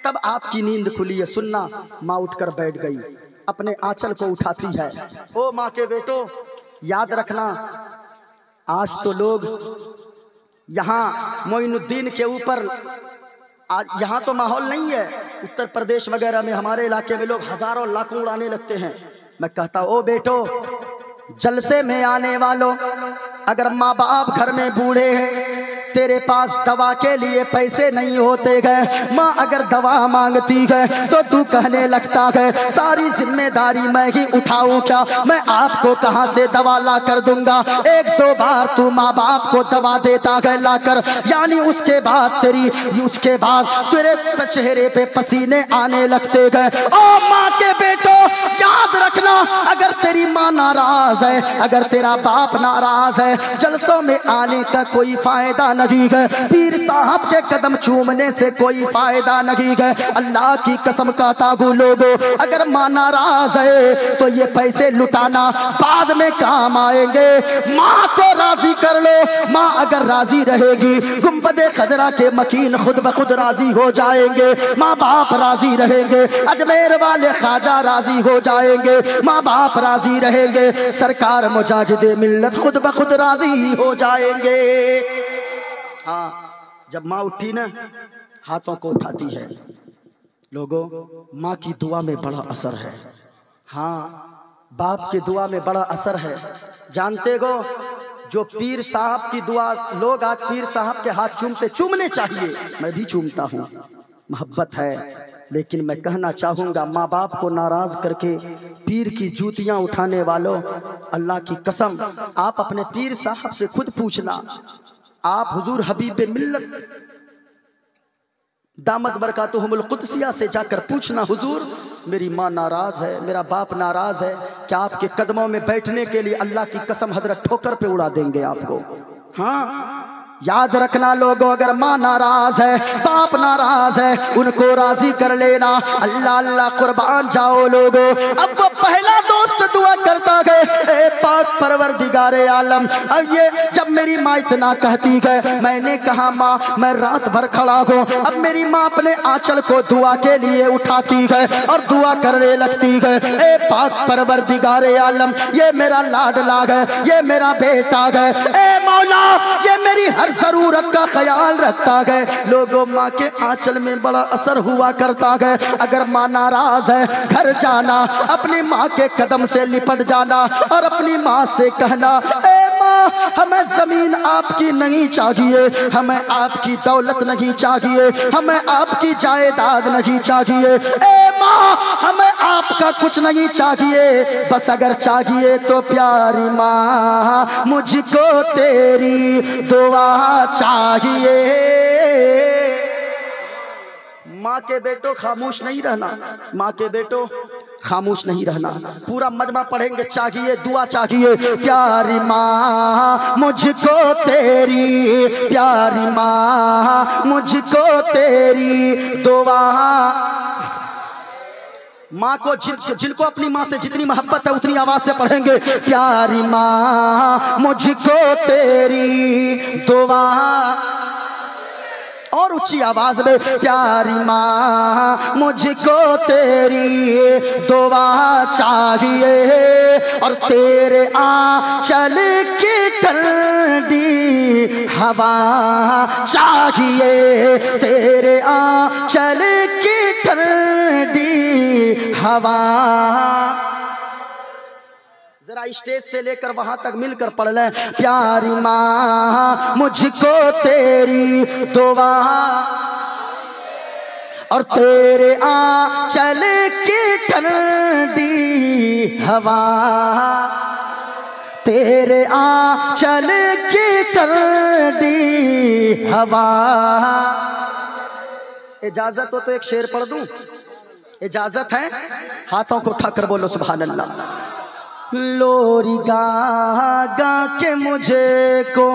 तब आपकी नींद खुली है। सुनना, माँ उठकर बैठ गई, अपने आंचल को उठाती है। ओ माँ के बेटो, याद रखना, आज तो लोग यहाँ मोइनुद्दीन के ऊपर, यहाँ तो माहौल नहीं है, उत्तर प्रदेश वगैरह में हमारे इलाके में लोग हजारों लाखों उड़ाने लगते हैं। मैं कहता ओ बेटो, जलसे में आने वालों, अगर माँ बाप घर में बूढ़े हैं, तेरे पास दवा के लिए पैसे नहीं होते गए, माँ अगर दवा मांगती है तो तू कहने लगता है सारी जिम्मेदारी मैं ही उठाऊं क्या, मैं आपको कहां से दवा ला कर दूंगा। 1-2 बार तू माँ बाप को दवा देता है लाकर, यानी उसके बाद तेरे चेहरे पे पसीने आने लगते गए। ओ माँ के बेटो, याद रखना, अगर तेरी माँ नाराज है, अगर तेरा बाप नाराज है, जलसों में आने का कोई फायदा नहीं है, पीर साहब के कदम चूमने से कोई फायदा नहीं है। अल्लाह की कसम कहता हूँ लोगों, अगर माँ नाराज है तो ये पैसे लुटाना बाद में काम आएंगे। माँ को राजी कर लो, माँ अगर राजी रहेगी, गुंबदे खजरा के मकीन खुद ब खुद राजी हो जाएंगे, माँ बाप राजी रहेंगे, अजमेर वाले ख्वाजा राजी हो जाएंगे, माँ बाप राजी रहेंगे, सरकार मुजाहिदे मिल्लत खुद ब खुद राजी हो जाएंगे। हाँ, जब माँ उठी ना, हाथों को उठाती है। लोगों, माँ की दुआ में बड़ा असर है। हाँ, बाप की दुआ में बड़ा असर है। जानते हो, जो पीर साहब की दुआ, लोग आज पीर साहब के हाथ चूमने चाहिए, मैं भी चूमता हूँ, मोहब्बत है, लेकिन मैं कहना चाहूँगा, माँ बाप को नाराज करके पीर की जूतियाँ उठाने वालों, अल्लाह की कसम, आप अपने पीर साहब से खुद पूछना, आप हुजूर हबीब मिल्लत दामत बरकातुहुमुल कुदसिया से जाकर पूछना, हुजूर मेरी माँ नाराज है, मेरा बाप नाराज है, क्या आपके कदमों में बैठने के लिए अल्लाह की कसम हजरत ठोकर पे उड़ा देंगे आपको। हाँ, याद रखना लोगों, अगर माँ नाराज है, बाप नाराज है, उनको राजी कर लेना। अल्लाह अल्लाह कुर्बान जाओ लोगों। अब वो पहला दोस्त दुआ करता है, ए पाक परवरदिगारे आलम। अब ये जब मेरी माँ इतना कहती है, मैंने कहा माँ मैं रात भर खड़ा हूँ, अब मेरी माँ अपने आंचल को दुआ के लिए उठाती है और दुआ करने लगती है, ए पाक परवरदिगारे आलम, ये मेरा लाडला है, ये मेरा बेटा है, ए मौला ये मेरी हर जरूरत का ख्याल रखता है। लोगों, माँ के आंचल में बड़ा असर हुआ करता है। अगर माँ नाराज है, घर जाना, अपनी माँ के कदम से लिपट जाना और अपनी माँ से कहना, ए माँ हमें जमीन आपकी नहीं चाहिए, हमें आपकी दौलत नहीं चाहिए, हमें आपकी जायदाद नहीं चाहिए, ए माँ हमें आपका कुछ नहीं चाहिए, बस अगर चाहिए तो प्यारी माँ मुझको तेरी दुआ चाहिए। माँ के बेटो खामोश नहीं रहना, माँ के बेटो खामोश नहीं रहना। पूरा मजमा पढ़ेंगे, चाहिए दुआ चाहिए, प्यारी माँ मुझको तेरी, प्यारी माँ मुझको तेरी दुआ। माँ को जिनको अपनी माँ से जितनी मोहब्बत है उतनी आवाज से पढ़ेंगे, प्यारी माँ मुझको तेरी दुआ, और ऊंची आवाज में, प्यारी माँ मुझको तेरी दुआ चाहिए, और तेरे आंचल की ठंडी हवा चाहिए, तेरे आंचल की ठंडी हवा। जरा स्टेज से लेकर वहां तक मिलकर पढ़ लें। प्यारी माँ मुझको तेरी दुआ और तेरे आंचल की ठंडी हवा, तेरे आंचल की ठंडी हवा। इजाजत हो तो एक शेर पढ़ दूं? इजाजत है? हाथों को उठाकर बोलो सुभान अल्लाह। लोरी गा गा के मुझे को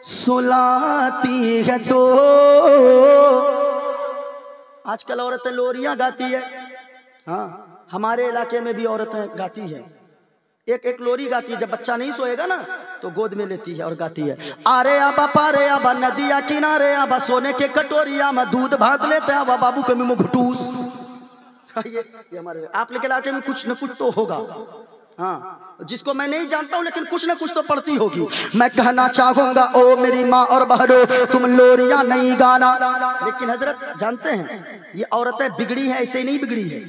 सुलाती है तो। आजकल औरतें लोरियां गाती है। हाँ, हमारे इलाके में भी औरतें गाती है। एक एक लोरी गाती है। जब बच्चा नहीं सोएगा ना तो गोद में लेती है और गाती है। आरे आबा पारे आबा नदिया किनारे आबा सोने के कटोरिया में दूध भात लेते आबा बाबू के मुंह घुटूस। ये हमारे आप लोग के इलाके में कुछ न कुछ तो होगा। हाँ, जिसको मैं नहीं जानता हूँ लेकिन कुछ न कुछ तो पढ़ती होगी। मैं कहना चाहूंगा ओ मेरी माँ और बहनों, तुम लोरियां नहीं गाना। लेकिन हजरत जानते हैं ये औरतें बिगड़ी हैं, ऐसे ही नहीं बिगड़ी है,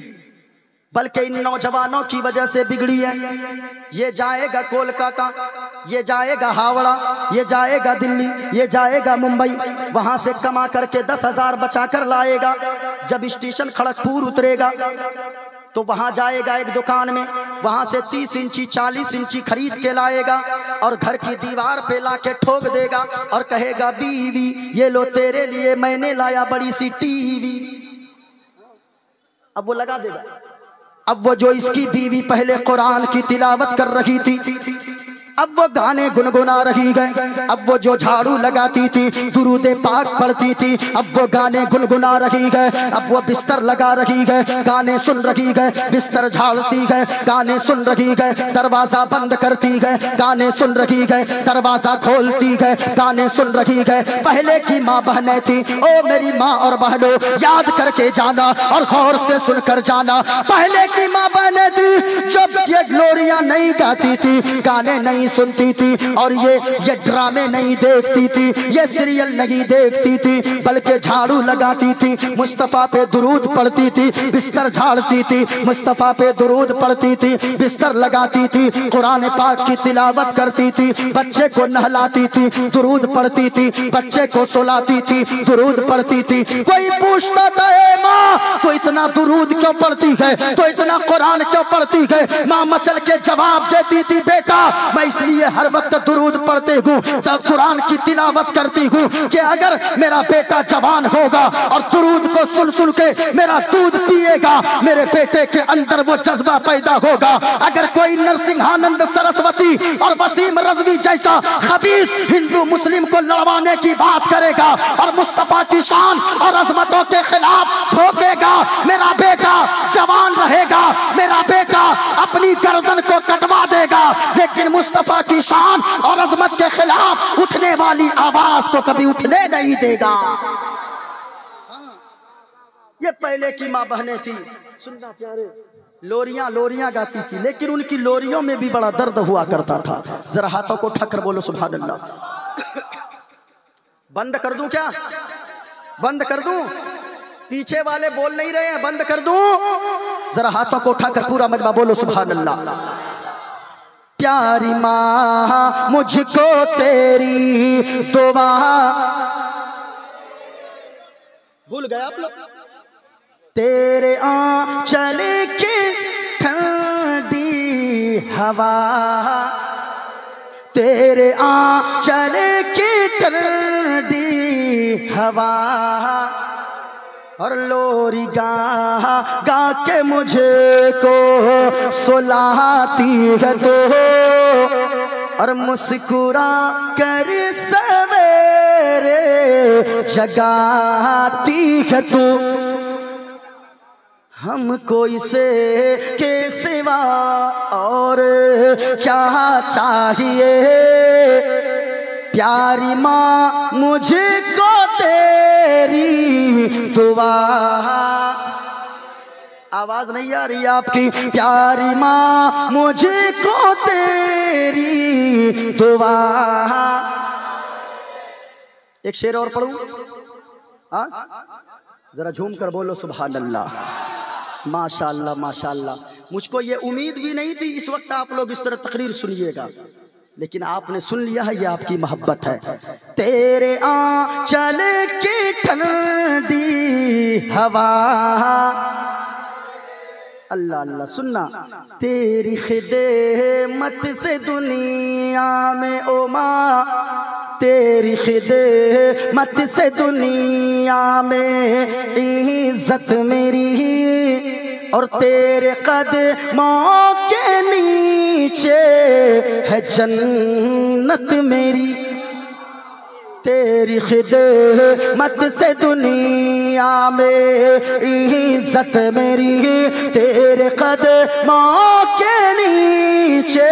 बल्कि इन नौजवानों की वजह से बिगड़ी है। ये जाएगा कोलकाता, ये जाएगा हावड़ा, ये जाएगा दिल्ली, ये जाएगा मुंबई, वहां से कमा करके 10,000 बचा कर लाएगा। जब स्टेशन खड़गपुर उतरेगा तो वहां जाएगा एक दुकान में, वहां से 30 इंची 40 इंची खरीद के लाएगा और घर की दीवार पे लाके ठोक देगा और कहेगा बीवी ये लो तेरे लिए मैंने लाया बड़ी सी टीवी। अब वो लगा देगा। अब वो जो इसकी बीवी पहले कुरान की तिलावत कर रही थी, अब वो गाने गुनगुना रही है। अब वो जो झाड़ू लगाती थी, दुरूद पाक पढ़ती थी, अब वो गाने गुनगुना रही है। अब वो बिस्तर लगा रही है, गाने सुन रही है, बिस्तर झाड़ती है, गाने सुन रही है, दरवाजा बंद करती है, गाने सुन रही है, दरवाजा खोलती है, गाने सुन रही है। पहले की माँ बहनें थी, ओ मेरी माँ और बहनों याद करके जाना और गौर से सुनकर जाना। पहले की माँ बहनें थी जब ये ग्लोरियां नहीं गाती थी, गाने नहीं सुनती थी और ये ड्रामे नहीं देखती थी, ये सीरियल नहीं देखती थी, बल्कि झाड़ू लगाती थी, मुस्तफा पे दुरूद पढ़ती थी, बिस्तर झाड़ती थी, मुस्तफा पे दुरूद पढ़ती थी, बिस्तर लगाती थी, कुरान पाक की तिलावत करती थी, बच्चे को नहलाती थी, दुरूद पढ़ती थी, बच्चे को सुलाती थी, दुरूद पढ़ती थी। कोई पूछता था ए माँ तो इतना दुरूद क्यों पढ़ती है, तो इतना कुरान क्यों पढ़ती है? माँ मचल के जवाब देती थी बेटा मैं इसलिए हर वक्त दुरूद पढ़ते हूँ, तो कुरान की तिलावत करती हूँ कि अगर मेरा बेटा जवान होगा और दुरूद को सुन सुन के मेरा दूध पिएगा, मेरे बेटे के अंदर वो जज्बा पैदा होगा। अगर कोई नरसिंहानंद सरस्वती और वसीम रजवी जैसा खबीस हिंदू मुस्लिम को लड़वाने की बात करेगा और मुस्तफा की शान और अजमतों के खिलाफ भोंकेगा, मेरा बेटा जवान रहेगा, मेरा बेटा अपनी गर्दन को कटवा देगा, लेकिन मुस्तफा की शान और अजमत के खिलाफ उठने वाली आवाज को कभी उठने नहीं देगा। ये पहले की माँ बहनें थी। सुनना प्यारे, लोरियां गाती थी, लेकिन उनकी लोरियों में भी बड़ा दर्द हुआ करता था। जरा हाथों को उठाकर बोलो सुभान अल्लाह। बंद कर दूं क्या? बंद कर दूं? पीछे वाले बोल नहीं रहे हैं, बंद कर दूं? जरा हाथों को उठाकर पूरा मजमा बोलो सुभान अल्लाह। प्यारी माँ मुझको तेरी दुआ। भूल गए आप लोग? तेरे आंचल की ठंडी हवा, तेरे आंचल की ठंडी हवा और लोरी गा गा के मुझे को सुलाती है तो और मुस्कुरा कर सवेरे जगाती है तू। हमको इसे के सिवा और क्या चाहिए, प्यारी माँ मुझको तेरी दुआ। आवाज नहीं आ रही आपकी? प्यारी माँ मुझको तेरी दुआ। एक शेर और पढ़ूं? हाँ, जरा झूम कर बोलो सुभान अल्लाह। माशाअल्लाह माशाअल्लाह। मुझको ये उम्मीद भी नहीं थी इस वक्त आप लोग इस तरह तकरीर सुनिएगा, लेकिन आपने सुन लिया है, ये आपकी मोहब्बत है। तेरे आंचल की ठंडी हवा, अल्लाह अल्लाह सुनना, तेरी खिदमत से दुनिया में ओ माँ, तेरी खिदमत से दुनिया में इज्जत मेरी, और तेरे कदमों के नीचे है जन्नत मेरी। तेरी खिदमत से दुनिया में इज्जत मेरी, तेरे कदमों के नीचे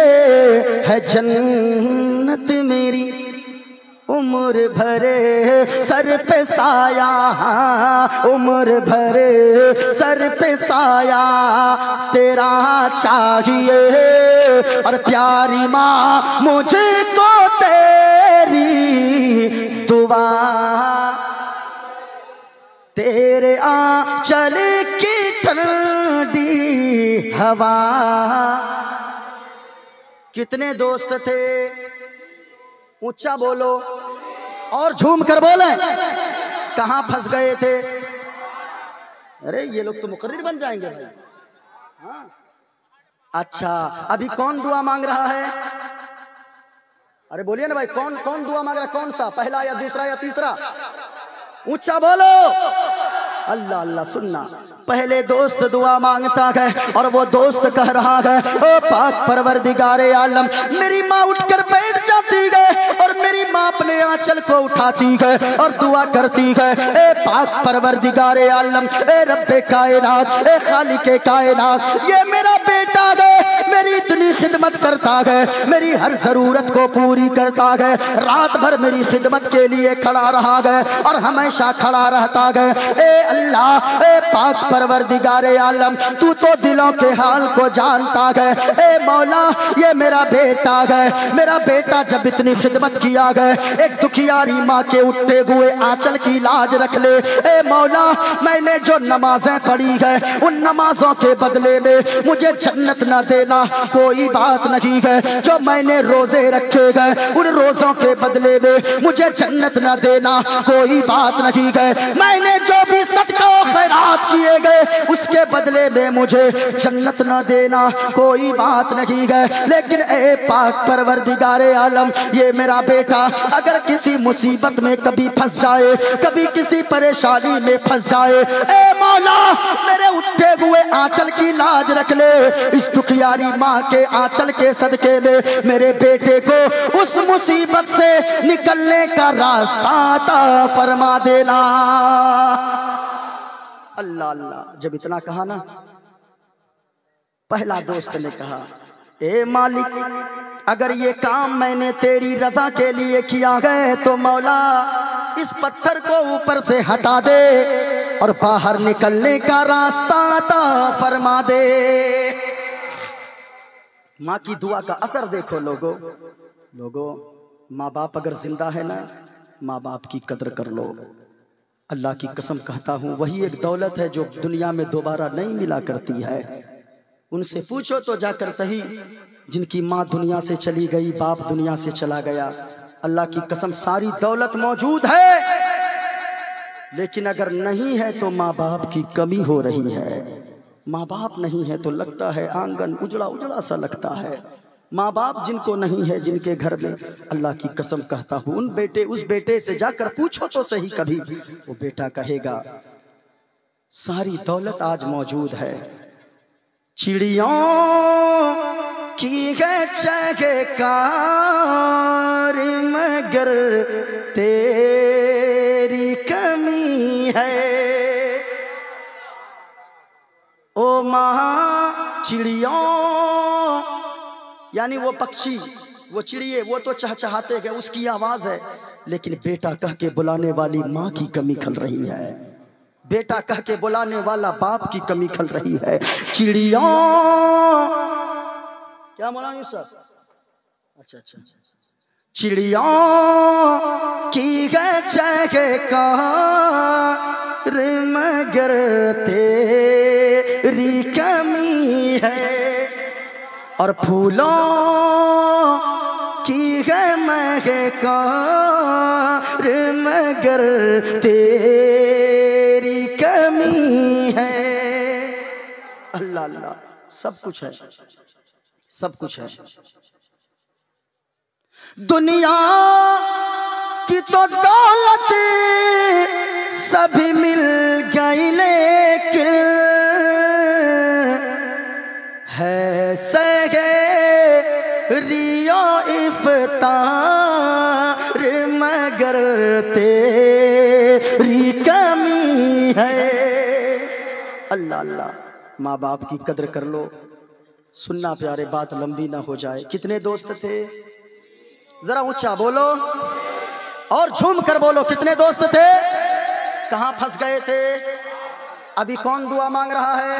है जन्नत मेरी। उम्र भरे सर पे साया, उम्र भरे सर पे साया तेरा चाहिए, और प्यारी माँ मुझे तो तेरी दुआ, तेरे आंचल की ठंडी हवा। कितने दोस्त थे, ऊंचा बोलो और झूम कर बोले, कहां फंस गए थे? अरे ये लोग तो मुकर्रिर बन जाएंगे भाई। हाँ अच्छा, अभी कौन दुआ मांग रहा है? अरे बोलिए ना भाई, कौन कौन दुआ मांग रहा है? कौन सा, पहला या दूसरा या तीसरा? ऊंचा बोलो। अल्लाह अल्लाह सुनना, पहले दोस्त दुआ मांगता है और वो दोस्त कह रहा है, ओ पाक परवरदिगारे आलम, मेरी माँ उठकर बैठ जाती है और मेरी माँ अपने आंचल को उठाती है और दुआ करती है, ए पाक परवरदिगारे आलम, ए रब्बे कायनात, ए खालिके कायनात, ये मेरा बेटा है, मेरी इतनी खिदमत करता है, मेरी हर जरूरत को पूरी करता है, रात भर मेरी खिदमत के लिए खड़ा रहा है और हमेशा खड़ा रहता है। ए अल्लाह, ए पाक परवरदिगारे आलम, तू तो दिलों के हाल को जानता है। ए मौला, ये मेरा बेटा है, मेरा बेटा जब इतनी खिदमत किया है, एक दुखियारी माँ के उठते हुए आंचल की लाज रख ले। ए मौला, मैंने जो नमाजें पढ़ी है उन नमाजों के बदले में मुझे जन्नत न देना कोई बात नहीं है, जो मैंने रोजे रखे हैं उन रोजों के बदले में मुझे जन्नत न देना कोई बात नहीं है, मैंने जो भी सदका खैरात किए गए उसके बदले में मुझे जन्नत न देना कोई बात नहीं है। लेकिन ए पाक परवरदिगारे आलम, ये मेरा बेटा अगर किसी मुसीबत में कभी फंस जाए, कभी किसी परेशानी में फंस जाए, ए मौला, मेरे उठे हुए आंचल की लाज रख ले। इस दुखियारी माँ के आंचल के सदके में मेरे बेटे को उस मुसीबत से निकलने का रास्ता अता फरमा देना। अल्लाह अल्लाह। जब इतना कहा ना, पहला दोस्त ने कहा, ए मालिक, अगर ये काम मैंने तेरी रजा के लिए किया है तो मौला इस पत्थर को ऊपर से हटा दे और बाहर निकलने का रास्ता अता फरमा दे। माँ की दुआ का असर देखो लोगों, माँ बाप अगर जिंदा है ना, माँ बाप की कदर कर लो। अल्लाह की कसम कहता हूँ, वही एक दौलत है जो दुनिया में दोबारा नहीं मिला करती है। उनसे पूछो तो जाकर सही, जिनकी माँ दुनिया से चली गई, बाप दुनिया से चला गया, अल्लाह की कसम सारी दौलत मौजूद है, लेकिन अगर नहीं है तो माँ बाप की कमी हो रही है। माँ बाप नहीं है तो लगता है आंगन उजड़ा उजड़ा सा लगता है। माँ बाप जिनको नहीं है, जिनके घर में, अल्लाह की कसम कहता हूँ, उस बेटे से जाकर पूछो तो सही कभी, वो बेटा कहेगा सारी दौलत आज मौजूद है। चिड़ियों की है चहकार मगर तेरी कमी है, ओ माँ चिड़ियों, यानी वो पक्षी, वो चिड़िए, वो तो चहचहाते हैं, उसकी आवाज है, लेकिन बेटा कह के बुलाने वाली माँ की कमी खल रही है, बेटा कह के बुलाने वाला बाप की कमी खल रही है। चिड़ियों, क्या बोला यूसुफ? अच्छा, चिड़ियों की चहकार मगर तेरी री कमी है, और फूलों की है महकार मगर तेरी कमी है। अल्लाह अल्लाह, सब कुछ है, सब कुछ है। दुनिया की तो दौलत सभी मिल गई, लेकिन है सहरियो इफ्तार मगर तेरी कमी है। अल्लाह अल्लाह, माँ बाप की कदर कर लो। सुनना प्यारे, बात लंबी ना हो जाए। कितने दोस्त थे? जरा ऊंचा बोलो और झूम कर बोलो, कितने दोस्त थे? कहां फंस गए थे? अभी कौन दुआ मांग रहा है?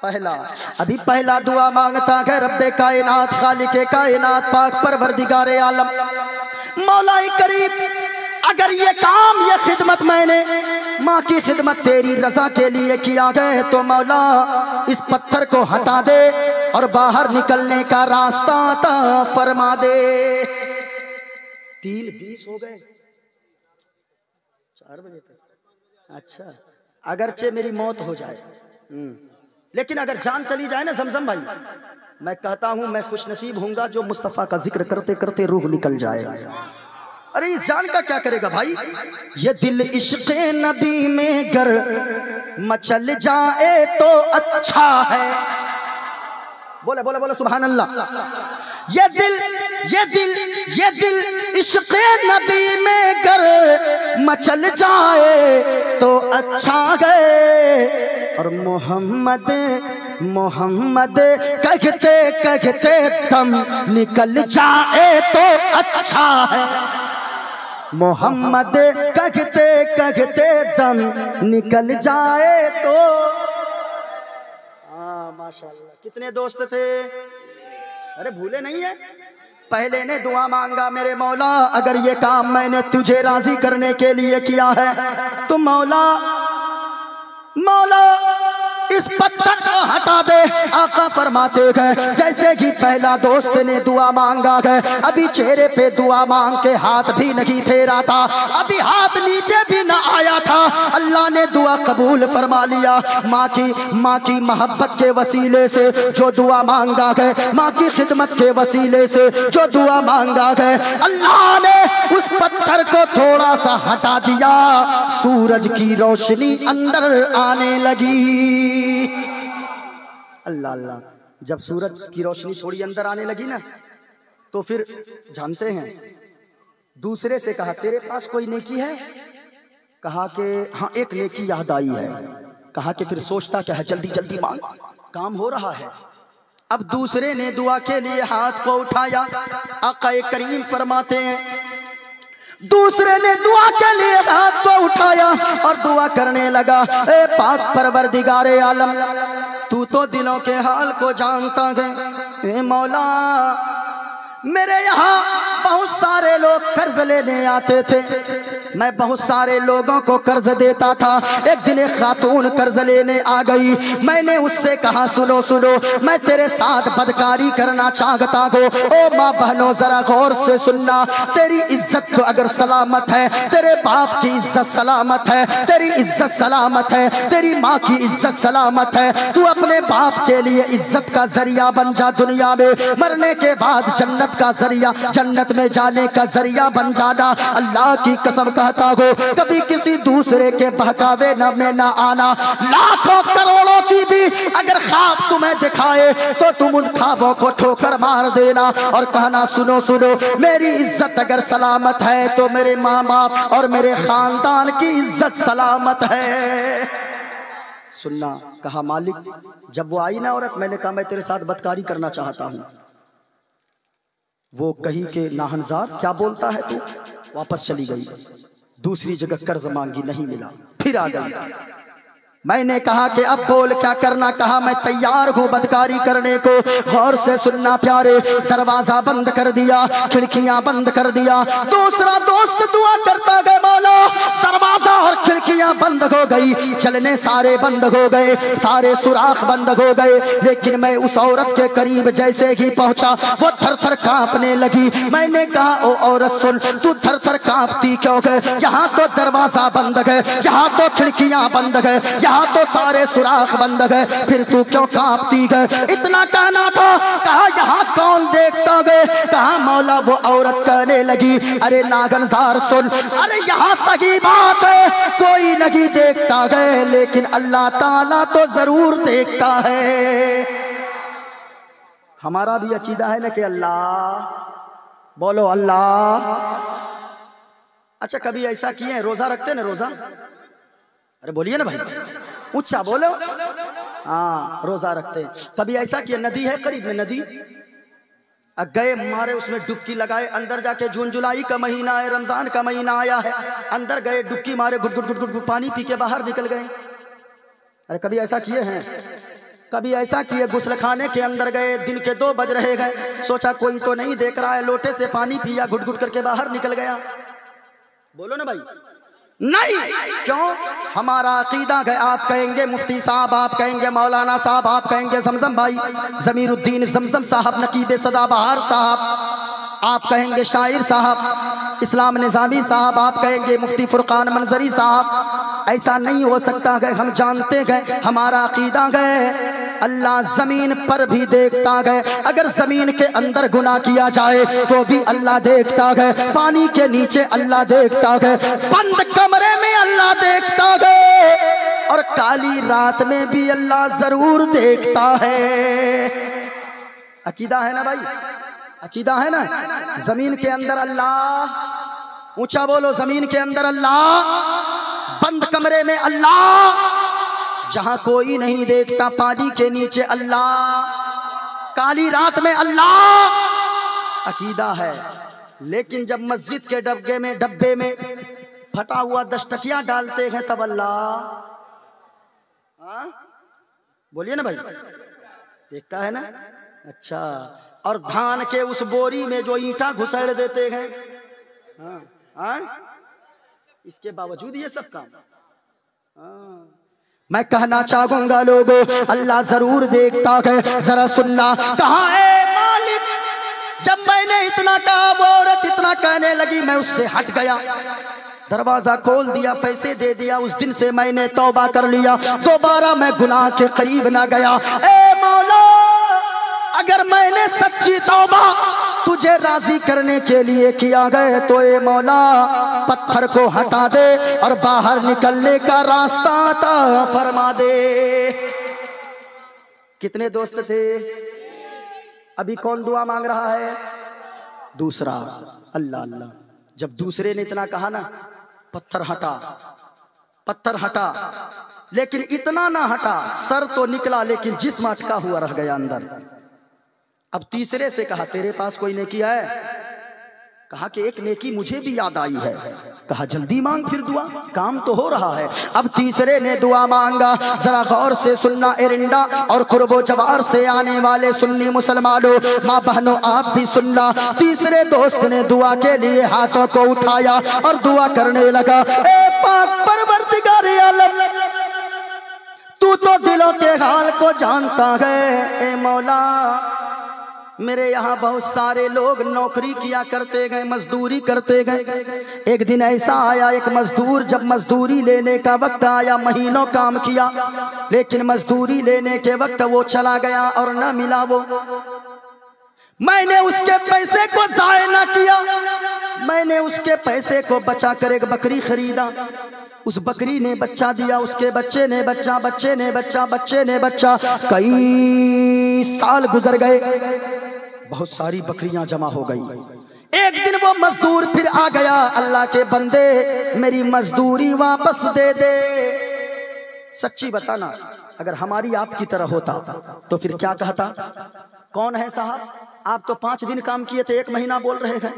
पहला, अभी पहला दुआ मांगता है रब्बे कायनात, खालिके कायनात, पाक परवरदिगारे आलम, मौलाए करीम, अगर ये काम, ये खिदमत मैंने माँ की खिदमत तेरी रजा के लिए किया गया तो मौला इस पत्थर को हटा दे और बाहर निकलने का रास्ता अता फरमा दे। 3:20 हो गए, 4 बजे तक। अच्छा, अगरचे मेरी मौत हो जाए, लेकिन अगर जान चली जाए ना ज़मज़म भाई, मैं कहता हूं मैं खुशनसीब हूंगा जो मुस्तफ़ा का जिक्र करते करते रूह निकल जाए। अरे इस जान का क्या करेगा भाई? ये दिल इश्क़े नबी में गर मचल जाए तो अच्छा है। बोले बोले बोले सुभान अल्लाह। ये दिल इश्क़े नबी में गर मचल जाए तो अच्छा है, और मोहम्मद मोहम्मद कहते कहते दम निकल जाए तो अच्छा है। मोहम्मद कहते कहते दम निकल जाए तो। हाँ माशाल्लाह, कितने दोस्त थे? अरे भूले नहीं है? पहले ने दुआ मांगा, मेरे मौला अगर ये काम मैंने तुझे राजी करने के लिए किया है तो मौला इस पत्थर को हटा दे। आका फरमाते हैं जैसे कि पहला दोस्त ने दुआ मांगा है, अभी चेहरे पे दुआ मांग के हाथ भी नहीं फेरा था, अभी हाथ नीचे भी ना आया था, अल्लाह ने दुआ कबूल फरमा लिया। माँ की मोहब्बत के वसीले से जो दुआ मांगा है, माँ की खिदमत के वसीले से जो दुआ मांगा है, अल्लाह ने उस पत्थर को थोड़ा सा हटा दिया, सूरज की रोशनी अंदर आने लगी। अल्लाह अल्लाह, जब सूरज की रोशनी थोड़ी अंदर आने लगी ना, तो फिर जानते हैं दूसरे से कहा तेरे पास कोई नेकी है? कहा कि हाँ एक नेकी याद आई है। कहा कि फिर सोचता क्या है, जल्दी जल्दी मांग, काम हो रहा है। अब दूसरे ने दुआ के लिए हाथ को उठाया, आका करीम फरमाते हैं दूसरे ने दुआ के लिए हाथ को उठाया और दुआ करने लगा, ए पाक परवरदिगारे आलम, तू तो दिलों के हाल को जानता है। ए मौला, मेरे यहाँ बहुत सारे लोग कर्ज लेने आते थे, मैं बहुत सारे लोगों को कर्ज देता था। एक दिन एक खातून कर्ज लेने आ गई, मैंने उससे कहा सुनो सुनो, मैं तेरे साथ बदकारी करना चाहता हूँ। ओ माँ बहनों जरा गौर से सुनना, तेरी इज्जत तो अगर सलामत है, तेरे बाप की इज्जत सलामत है, तेरी इज्जत सलामत है, तेरी माँ की इज्जत सलामत है, तू अपने बाप के लिए इज्जत का जरिया बन जा, दुनिया में मरने के बाद जन्नत का जरिया, जन्नत में जाने का जरिया बन जाना। अल्लाह की कसम कहता हूँ कभी किसी दूसरे के बहकावे न में ना आना। लाखों करोड़ों की भी अगर ख्वाब तुम्हें दिखाए तो तुम उन ख्वाबों को ठोकर मार देना और कहना सुनो सुनो, मेरी इज्जत अगर सलामत है तो मेरे माँ बाप और मेरे खानदान की इज्जत सलामत है। सुनना, कहा मालिक, जब वो आई ना औरत, मैंने कहा मैं तेरे साथ बदकारी करना चाहता हूँ। वो कही के नाहनजाद क्या बोलता है तू, वापस चली गई। दूसरी जगह कर्ज मांगी, नहीं मिला, फिर आ गई। मैंने कहा कि अब बोल क्या करना, कहा मैं तैयार हूँ बदकारी करने को। गौर से सुनना प्यारे, दरवाजा बंद कर दिया, खिड़कियां बंद कर दिया। दूसरा दोस्त दुआ करता गया, मौला दरवाजा और खिड़कियां बंद हो गई, चलने सारे बंद हो गए, सारे सुराख बंद हो गए। लेकिन मैं उस औरत के करीब जैसे ही पहुंचा वो थर थर कांपने लगी। मैंने कहा ओ औरत सुन, तू थर थर कांपती क्यों है? यहाँ तो दरवाजा बंद है, यहाँ तो खिड़कियां बंद है, यहाँ तो सारे सुराख बंद है, फिर तू क्यों कांपती है? इतना कहना था। कहा यहाँ कौन देखता है? कहा मौला वो औरत कहने लगी, अरे नागनजार सुन, अरे यहाँ सही बात है, कोई नहीं देखता है लेकिन अल्लाह ताला तो जरूर देखता है। हमारा भी अकीदा है ना कि अल्लाह, बोलो अल्लाह। अच्छा कभी ऐसा किए हैं, रोजा रखते हैं ना, रोजा, अरे बोलिए ना भाई, ऊंचा बोलो। हाँ रोजा रखते हैं। कभी ऐसा किया, नदी है करीब में, नदी गए मारे उसमें डुबकी लगाए, अंदर जाके जून जुलाई का महीना है, रमजान का महीना आया है, अंदर गए डुबकी मारे, गुट गुट गुट गुट पानी पी के बाहर निकल गए। अरे कभी ऐसा किए हैं? कभी ऐसा किए, गुस्ल खाने के अंदर गए, दिन के 2 बज रहे गए, सोचा कोई तो नहीं देख रहा है, लोटे से पानी पिया, घुट घुट करके बाहर निकल गया। बोलो ना भाई, नहीं। क्यों? हमारा अकीदा है, आप कहेंगे मुफ्ती साहब, आप कहेंगे मौलाना साहब, आप कहेंगे जमजम भाई जमीरुद्दीन जमजम साहब, नकीब सदाबहार साहब, आप कहेंगे शायर साहब इस्लाम निज़ामी साहब, आप कहेंगे मुफ्ती फुरकान मंजरी साहब। ऐसा नहीं हो सकता है। हम जानते हैं, हमारा अकीदा है अल्लाह जमीन पर भी देखता है। अगर जमीन के अंदर गुनाह किया जाए तो भी अल्लाह देखता है, पानी के नीचे अल्लाह देखता है, बंद कमरे में अल्लाह देखता है, और काली रात में भी अल्लाह जरूर देखता है। अकीदा है ना भाई, अकीदा है ना। जमीन के अंदर अल्लाह, ऊंचा बोलो, जमीन के अंदर अल्लाह, बंद कमरे में अल्लाह, जहां कोई नहीं देखता पानी के नीचे अल्लाह, काली रात में अल्लाह। अकीदा है। लेकिन जब मस्जिद के डब्बे में फटा हुआ 10 टकिया डालते हैं तब अल्लाह, बोलिए ना भाई, देखता है ना। अच्छा, और धान के उस बोरी में जो ईंटा घुसेड़ देते हैं, इसके बावजूद ये सब काम। मैं कहना चाहूंगा लोगों, अल्लाह जरूर देखता है। जरा सुनना, कहाँ है मालिक? जब मैंने इतना कहा वो औरत इतना कहने लगी, मैं उससे हट गया, दरवाजा खोल दिया, पैसे दे दिया। उस दिन से मैंने तौबा कर लिया, दोबारा मैं गुनाह के करीब ना गया। ए मौला, अगर मैंने सच्ची तौबा तुझे राजी करने के लिए किया गया तो ए मौला पत्थर को हटा दे और बाहर निकलने का रास्ता अता फरमा दे। कितने दोस्त थे? अभी कौन दुआ मांग रहा है? दूसरा। अल्लाह अल्लाह। जब दूसरे ने इतना कहा ना, पत्थर हटा, पत्थर हटा, लेकिन इतना ना हटा, सर तो निकला लेकिन जिस्म अटका हुआ रह गया अंदर। अब तीसरे से कहा, तेरे पास कोई नेकी है? कहा कि एक नेकी मुझे भी याद आई है। कहा जल्दी मांग फिर दुआ, काम तो हो रहा है। अब तीसरे ने दुआ मांगा। जरा गौर से सुनना एरिंडा और कुर्बो जवार से आने वाले सुन्नी मुसलमानों, माँ बहनों, आप भी सुनना। तीसरे दोस्त ने दुआ के लिए हाथों को उठाया और दुआ करने लगा। ए पाक परवरदिगार आलम, तू तो दिलों के हाल को जानता है। ए मौला, मेरे यहाँ बहुत सारे लोग नौकरी किया करते गए, मजदूरी करते गए। एक दिन ऐसा आया, एक मजदूर जब मजदूरी लेने का वक्त आया, महीनों काम किया, लेकिन मजदूरी लेने के वक्त वो चला गया और न मिला। वो मैंने उसके पैसे को जाया न किया, मैंने उसके पैसे को बचा कर एक बकरी खरीदा। उस बकरी ने बच्चा दिया, उसके बच्चे ने बच्चा, बच्चे ने बच्चा, बच्चे ने बच्चा। कई साल गुजर गए, बहुत सारी बकरियां जमा हो गई। एक दिन वो मजदूर फिर आ गया, अल्लाह के बंदे मेरी मजदूरी वापस दे दे। सच्ची बताना, अगर हमारी आपकी तरह होता तो फिर क्या कहता? कौन है साहब? आप तो 5 दिन काम किए थे 1 महीना बोल रहे हैं,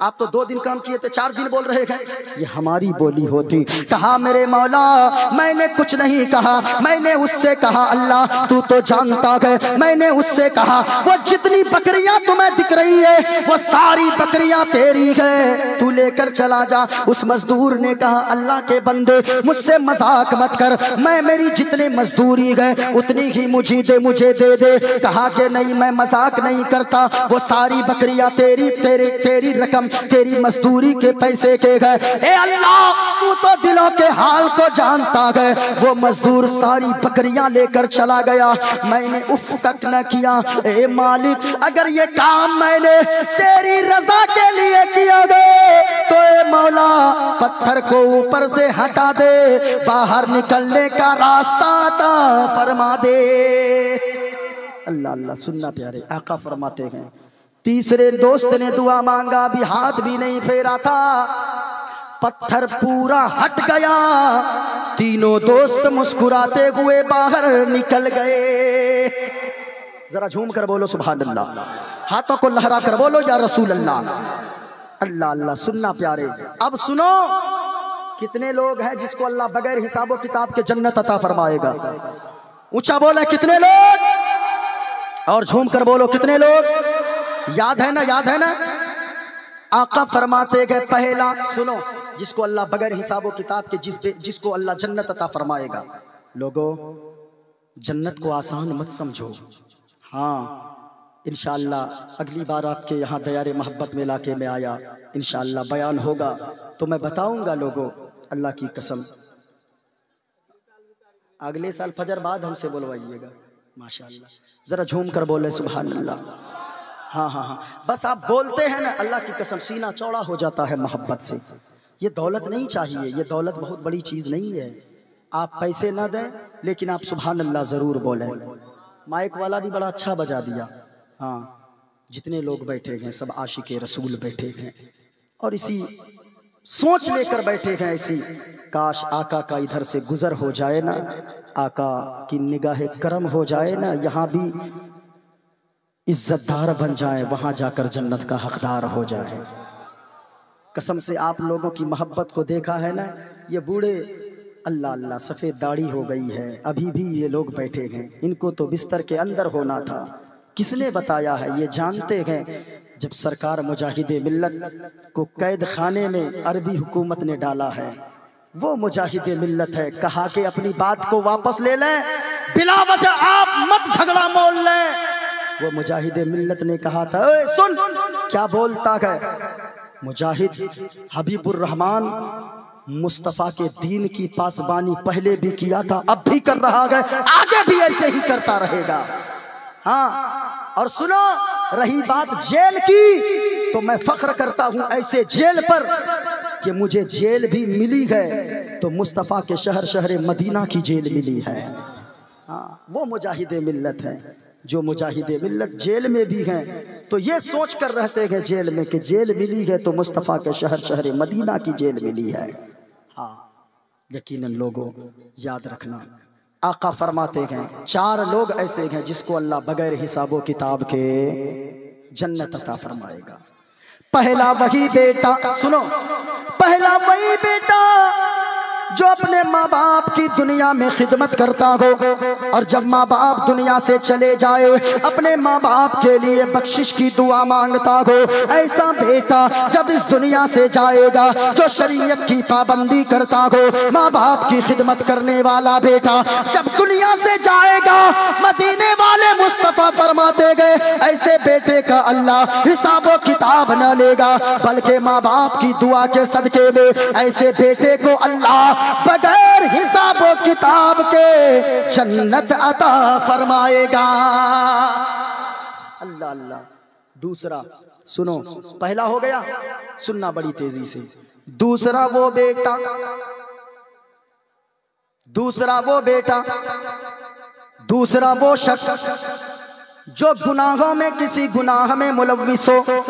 आप तो 2 दिन काम किए थे 4 दिन बोल रहे हैं। ये हमारी बोली होती। कहा मेरे मौला मैंने कुछ नहीं कहा, मैंने उससे कहा अल्लाह तू तो जानता है। मैंने उससे कहा वो जितनी बकरियां तुम्हें दिख रही है वो सारी बकरियां तेरी है, तू लेकर चला जा। उस मजदूर ने कहा अल्लाह के बंदे मुझसे मजाक मत कर, मैं मेरी जितनी मजदूरी है उतनी ही मुझे दे दे। कहा कि नहीं मैं मजाक नहीं करता, वो सारी बकरियां तेरी रकम तेरी मजदूरी के पैसे के गए। ए अल्लाह तू तो दिलों के हाल को जानता है। वो मजदूर सारी बकरियां लेकर चला गया, मैंने उफ तक न किया। ए मालिक अगर ये काम मैंने तेरी रजा के लिए किया गया तो ए मौला पत्थर को ऊपर से हटा दे, बाहर निकलने का रास्ता अता फरमा दे। अल्लाह अल्लाह सुनना प्यारे, आका फरमाते हैं तीसरे दोस्त ने दुआ मांगा, भी हाथ भी नहीं फेरा था, पत्थर पूरा हट गया। तीनों दोस्त मुस्कुराते हुए बाहर निकल गए। जरा झूम कर बोलो सुभान अल्लाह, हाथों को लहरा कर बोलो या रसूल अल्लाह। अल्लाह अल्लाह सुनना प्यारे। अब सुनो कितने लोग हैं जिसको अल्लाह बगैर हिसाबो किताब के जन्नत अता फरमाएगा। ऊंचा बोले कितने लोग, और झूम कर बोलो कितने लोग। याद है ना, याद है ना। आका फरमाते गए पहला सुनो, जिसको अल्लाह बगैर हिसाबो किताब के जिसको अल्लाह जन्नत अता फरमाएगा। लोगों जन्नत को आसान मत समझो। हाँ इंशाअल्लाह अगली बार आपके यहाँ दयारे मोहब्बत में इलाके में आया इंशाअल्लाह बयान होगा तो मैं बताऊंगा लोगों, अल्लाह की कसम। अगले साल फजर बाद हमसे बोलवाइएगा माशाअल्लाह। जरा झूम कर बोले सुभान अल्लाह। हाँ हाँ हाँ, बस आप बोलते हैं ना अल्लाह की कसम सीना चौड़ा हो जाता है मोहब्बत से। ये दौलत नहीं चाहिए, ये दौलत बहुत बड़ी चीज़ नहीं है। आप पैसे ना दें लेकिन आप सुभान अल्लाह ज़रूर बोलें। माइक वाला भी बड़ा अच्छा बजा दिया। हाँ जितने लोग बैठे हैं सब आशिके रसूल बैठे हैं और इसी सोच लेकर बैठे हैं ऐसी, काश आका का इधर से गुजर हो जाए ना, आका की निगाह करम हो जाए ना, यहाँ भी इज्जतदार बन जाए, वहां जाकर जन्नत का हकदार हो जाए। कसम से आप लोगों की मोहब्बत को देखा है ना, ये बूढ़े अल्लाह अल्लाह सफ़ेद दाढ़ी हो गई है, अभी भी ये लोग बैठे हैं। इनको तो बिस्तर के अंदर होना था। किसने बताया है? ये जानते हैं जब सरकार मुजाहिदे मिल्लत को कैद खाने में अरबी हुकूमत ने डाला है, वो मुजाहिदे मिल्लत है। कहा कि अपनी बात को वापस ले लें, बिला वजह आप मत झगड़ा मोल लें। वो मुजाहिदे मिल्लत ने कहा था, सुन क्या बोलता है मुजाहिद हबीबुर रहमान मुस्तफ़ा के दीन की पासबानी पहले भी किया था, अब भी कर रहा है, आगे भी ऐसे ही करता रहेगा। हाँ और सुनो रही बात जेल की, तो मैं फख्र करता हूँ ऐसे जेल पर कि मुझे जेल भी मिली है तो मुस्तफ़ा के शहर मदीना की जेल मिली है। हाँ वो मुजाहिदे मिल्लत है। जो मुजाहिदे मिल्लत जेल में भी हैं तो ये सोच कर रहते हैं जेल में कि जेल मिली है तो मुस्तफ़ा के शहर मदीना की जेल मिली है। हाँ यकीनन लोगों याद रखना, आका फरमाते हैं 4 लोग ऐसे हैं जिसको अल्लाह बगैर हिसाबो किताब के जन्नत अता फरमाएगा। पहला वही बेटा, सुनो, पहला वही बेटा जो अपने माँ बाप की दुनिया में खिदमत करता हो और जब माँ बाप दुनिया से चले जाए अपने माँ बाप के लिए बख्शिश की दुआ मांगता हो। ऐसा बेटा जब इस दुनिया से जाएगा जो शरीयत की पाबंदी करता हो, माँ बाप की खिदमत करने वाला बेटा जब दुनिया से जाएगा, मदीने वाले मुस्तफ़ा फरमाते गए ऐसे बेटे का अल्लाह हिसाबो किताब न लेगा, बल्कि माँ बाप की दुआ के सदके में ऐसे बेटे को अल्लाह बगैर हिसाबो किताब के जन्नत अता फरमाएगा। अल्लाह अल्लाह। दूसरा सुनो, पहला हो गया, सुनना बड़ी तेजी से। दूसरा वो बेटा, दूसरा वो बेटा, दूसरा वो शख्स जो गुनाहों में किसी गुनाह में मुलव्विस हो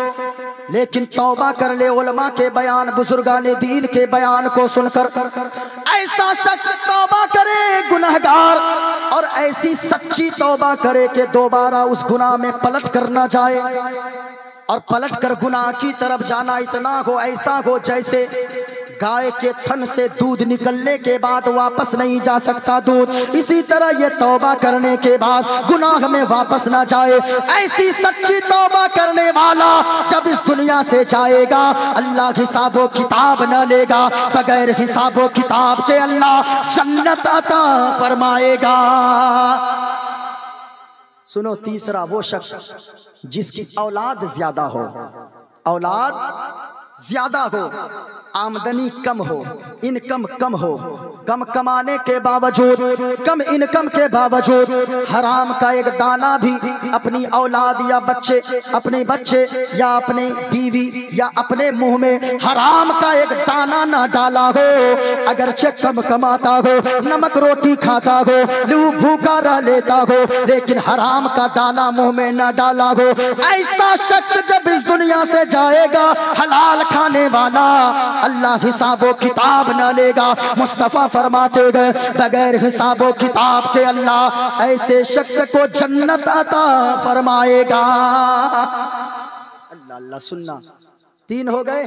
लेकिन तौबा कर ले, उलमा के बयान बुजुर्गाने दीन के बयान को सुनकर ऐसा शख्स तौबा करे गुनहगार, और ऐसी सच्ची तौबा करे कि दोबारा उस गुनाह में पलट कर ना जाए, और पलट कर गुनाह की तरफ जाना इतना हो, ऐसा हो जैसे गाय के थन से दूध निकलने के बाद वापस नहीं जा सकता दूध, इसी तरह ये तौबा करने के बाद गुनाह में वापस ना जाए। ऐसी सच्ची तौबा करने वाला जब इस दुनिया से जाएगा, अल्लाह हिसाबो किताब न लेगा, बगैर हिसाबो किताब के अल्लाह जन्नत अता फरमाएगा। सुनो, तीसरा वो शख्स जिसकी औलाद ज्यादा हो, औलाद ज्यादा हो, आमदनी कम हो, इनकम कम हो, कम कमाने के बावजूद, कम इनकम के बावजूद हराम का एक दाना भी अपनी औलाद या बच्चे, अपने बच्चे या अपने बीवी या अपने मुंह में हराम का एक दाना ना डाला हो, अगरचे कम कमाता हो, नमक रोटी खाता हो, भूखा रह लेता हो, लेकिन हराम का दाना मुंह में ना डाला हो, ऐसा शख्स जब इस दुनिया से जाएगा, हलाल खाने वाला, अल्लाह हिसाबो किताब न लेगा। मुस्तफा फरमाते गए बगैर हिसाबो किताब के अल्लाह ऐसे शख्स को जन्नत अता फरमाएगा। अल्लाह अल्लाह। सुनना, तीन हो गए,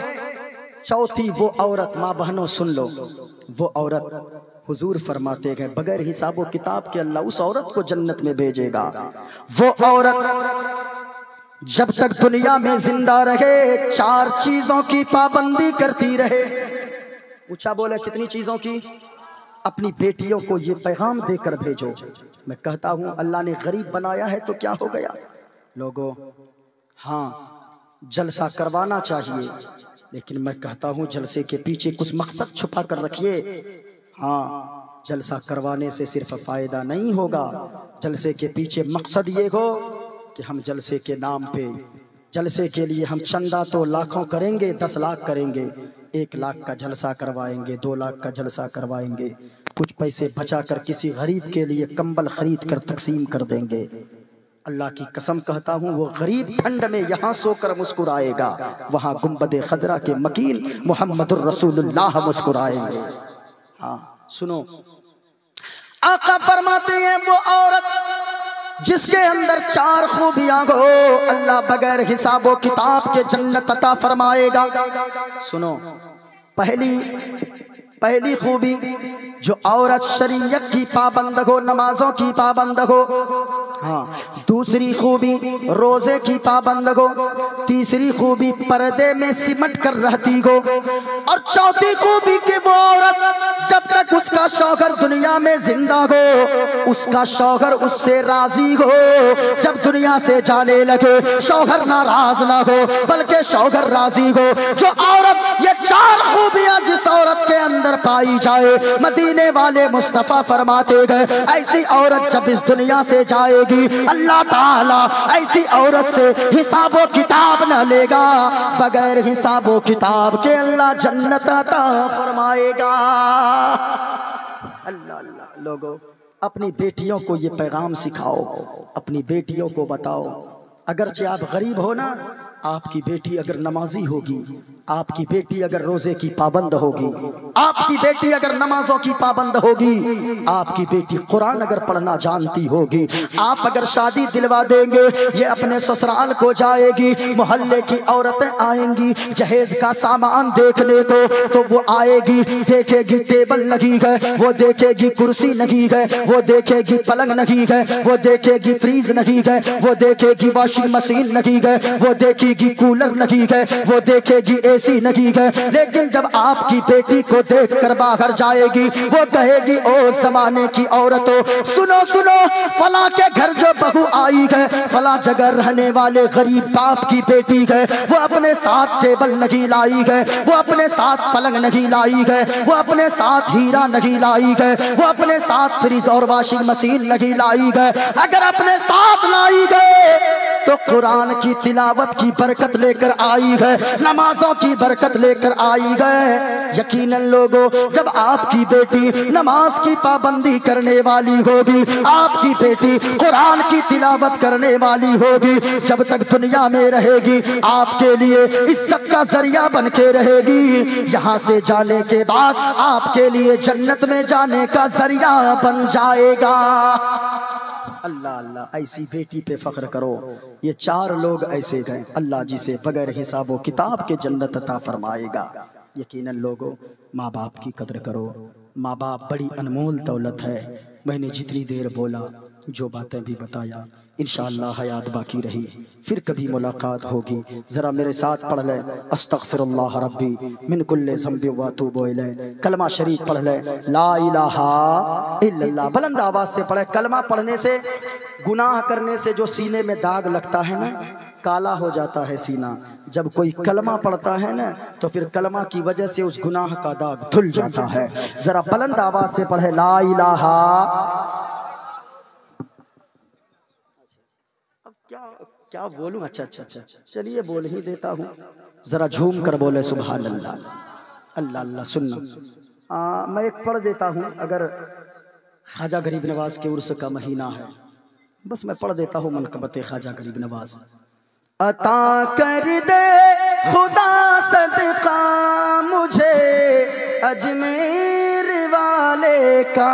चौथी वो औरत, माँ बहनों सुन लो, वो औरत हुजूर फरमाते गए बगैर हिसाबो किताब के अल्लाह उस औरत को जन्नत में भेजेगा। वो औरत जब तक दुनिया में जिंदा रहे चार चीजों की पाबंदी करती रहे। ऊंचा बोले, कितनी चीजों की? अपनी बेटियों को ये पैगाम देकर भेजो। मैं कहता हूं अल्लाह ने गरीब बनाया है तो क्या हो गया लोगों, हाँ जलसा करवाना चाहिए, लेकिन मैं कहता हूं जलसे के पीछे कुछ मकसद छुपा कर रखिए। हाँ, जलसा करवाने से सिर्फ फायदा नहीं होगा, जलसे के पीछे मकसद ये हो कि हम जलसे के नाम पे, जलसे के लिए हम चंदा तो लाखों करेंगे, 10 लाख करेंगे, 1 लाख का जलसा करवाएंगे, 2 लाख का जलसा करवाएंगे, कुछ पैसे बचाकर किसी गरीब के लिए कंबल खरीद कर तकसीम कर देंगे। अल्लाह की कसम कहता हूँ वो गरीब ठंड में यहाँ सोकर मुस्कुराएगा, वहाँ गुंबदे खदरा के मकीन मुहम्मदुर रसूलुल्लाह मुस्कुराएंगे। हाँ सुनो, आका फरमाते हैं वो औरत जिसके अंदर 4 खूबियां हो, अल्लाह बगैर हिसाबो किताब के जन्नत अता फरमाएगा। सुनो, पहली खूबी जो औरत शरीयत की पाबंद हो, नमाजों की पाबंद हो। हाँ, दूसरी खूबी रोजे की पाबंद हो, तीसरी खूबी पर्दे में सिमट कर रहती हो, और चौथी खूबी की वो औरत जब तक उसका शौहर दुनिया में जिंदा हो उसका शौहर उससे राजी हो, जब दुनिया से जाने लगे शौहर नाराज ना हो बल्कि शौहर राजी हो। जो औरत, ये 4 खूबियां जिस औरत के अंदर पाई जाए, मदीने वाले मुस्तफा फरमाते गए ऐसी औरत जब इस दुनिया से जाएगी, अल्लाह ताला ऐसी औरत से हिसाबो किताब न लेगा, बगैर हिसाबो किताब के अल्लाह जन्नत अता फरमाएगा। अल्लाह अल्लाह। लोगों, अपनी बेटियों को ये पैगाम सिखाओ, अपनी बेटियों को बताओ, अगरचे आप गरीब हो ना, आपकी बेटी अगर नमाजी होगी, आपकी बेटी अगर रोजे की पाबंद होगी, आपकी बेटी अगर नमाजों की पाबंद होगी, आपकी बेटी कुरान अगर पढ़ना जानती होगी, आप अगर शादी दिलवा देंगे ये अपने ससुराल को जाएगी, मोहल्ले की औरतें आएंगी जहेज का सामान देखने को, तो वो आएगी, देखेगी टेबल लगी है, वो देखेगी कुर्सी लगी है, वो देखेगी पलंग लगी है, वो देखेगी फ्रीज लगी है, वो देखेगी वॉशिंग मशीन लगी है, वो देखेगी कूलर लगी है, वो देखेगी एसी लगी है। लेकिन जब आपकी बेटी को देखकर बाहर जाएगी वो कहेगी ओ जमाने की औरतों, सुनो सुनो, फला के घर जो बहू आई है, फला जगह रहने वाले गरीब बाप की बेटी है, वो अपने साथ टेबल नहीं लाई है, वो अपने साथ पलंग नहीं लाई है, वो अपने साथ हीरा नहीं लाई है, वो अपने साथ फ्रिज और वॉशिंग मशीन नहीं लाई है। अगर अपने साथ लाई है तो कुरान की तिलावत की बरकत लेकर आई है, नमाजों की बरकत लेकर आई है। यकीनन लोगों, जब आपकी बेटी नमाज की पाबंदी करने वाली होगी, आपकी बेटी कुरान की तिलावत करने वाली होगी, जब तक दुनिया में रहेगी आपके लिए इज्जत का जरिया बन के रहेगी। यहाँ से जाने के बाद आपके लिए जन्नत में जाने का जरिया बन जाएगा। अल्लाह अल्लाह, ऐसी बेटी पे फख्र करो। ये 4 लोग ऐसे गए, अल्लाह जिसे बगैर हिसाबो किताब के जन्नत अता फरमाएगा। यकीनन लोगों, माँ बाप की कदर करो। माँ बाप बड़ी अनमोल दौलत है। मैंने जितनी देर बोला, जो बातें भी बताया, इंशाअल्लाह हयात बाकी रही, फिर कभी मुलाकात होगी। ज़रा मेरे साथ पढ़ ले, अस्तग़फिरुल्लाह रब्बी मिन कुल्लि ज़ंबि व अतूबु इलैह। कलमा शरीफ पढ़ ले, ला इलाहा इल्लल्लाह। बुलंद आवाज़ से पढ़े। कलमा पढ़ने से, गुनाह करने से जो सीने में दाग लगता है ना, काला हो जाता है सीना। जब कोई कलमा पढ़ता है ना, तो फिर कलमा की वजह से उस गुनाह का दाग धुल जाता है। ज़रा बुलंद आवाज़ से पढ़े, ला इलाहा। क्या बोलूं? अच्छा, चलिए बोल ही देता हूँ। जरा झूम कर बोले सुभान अल्लाह। अल्लाह अल्लाह। सुनना, मैं एक पढ़ देता हूँ। अगर ख्वाजा गरीब नवाज के उर्स का महीना है, बस मैं पढ़ देता हूँ मनक़बत ख्वाजा गरीब नवाज। अता कर दे खुदा सदका मुझे अजमेर वाले का,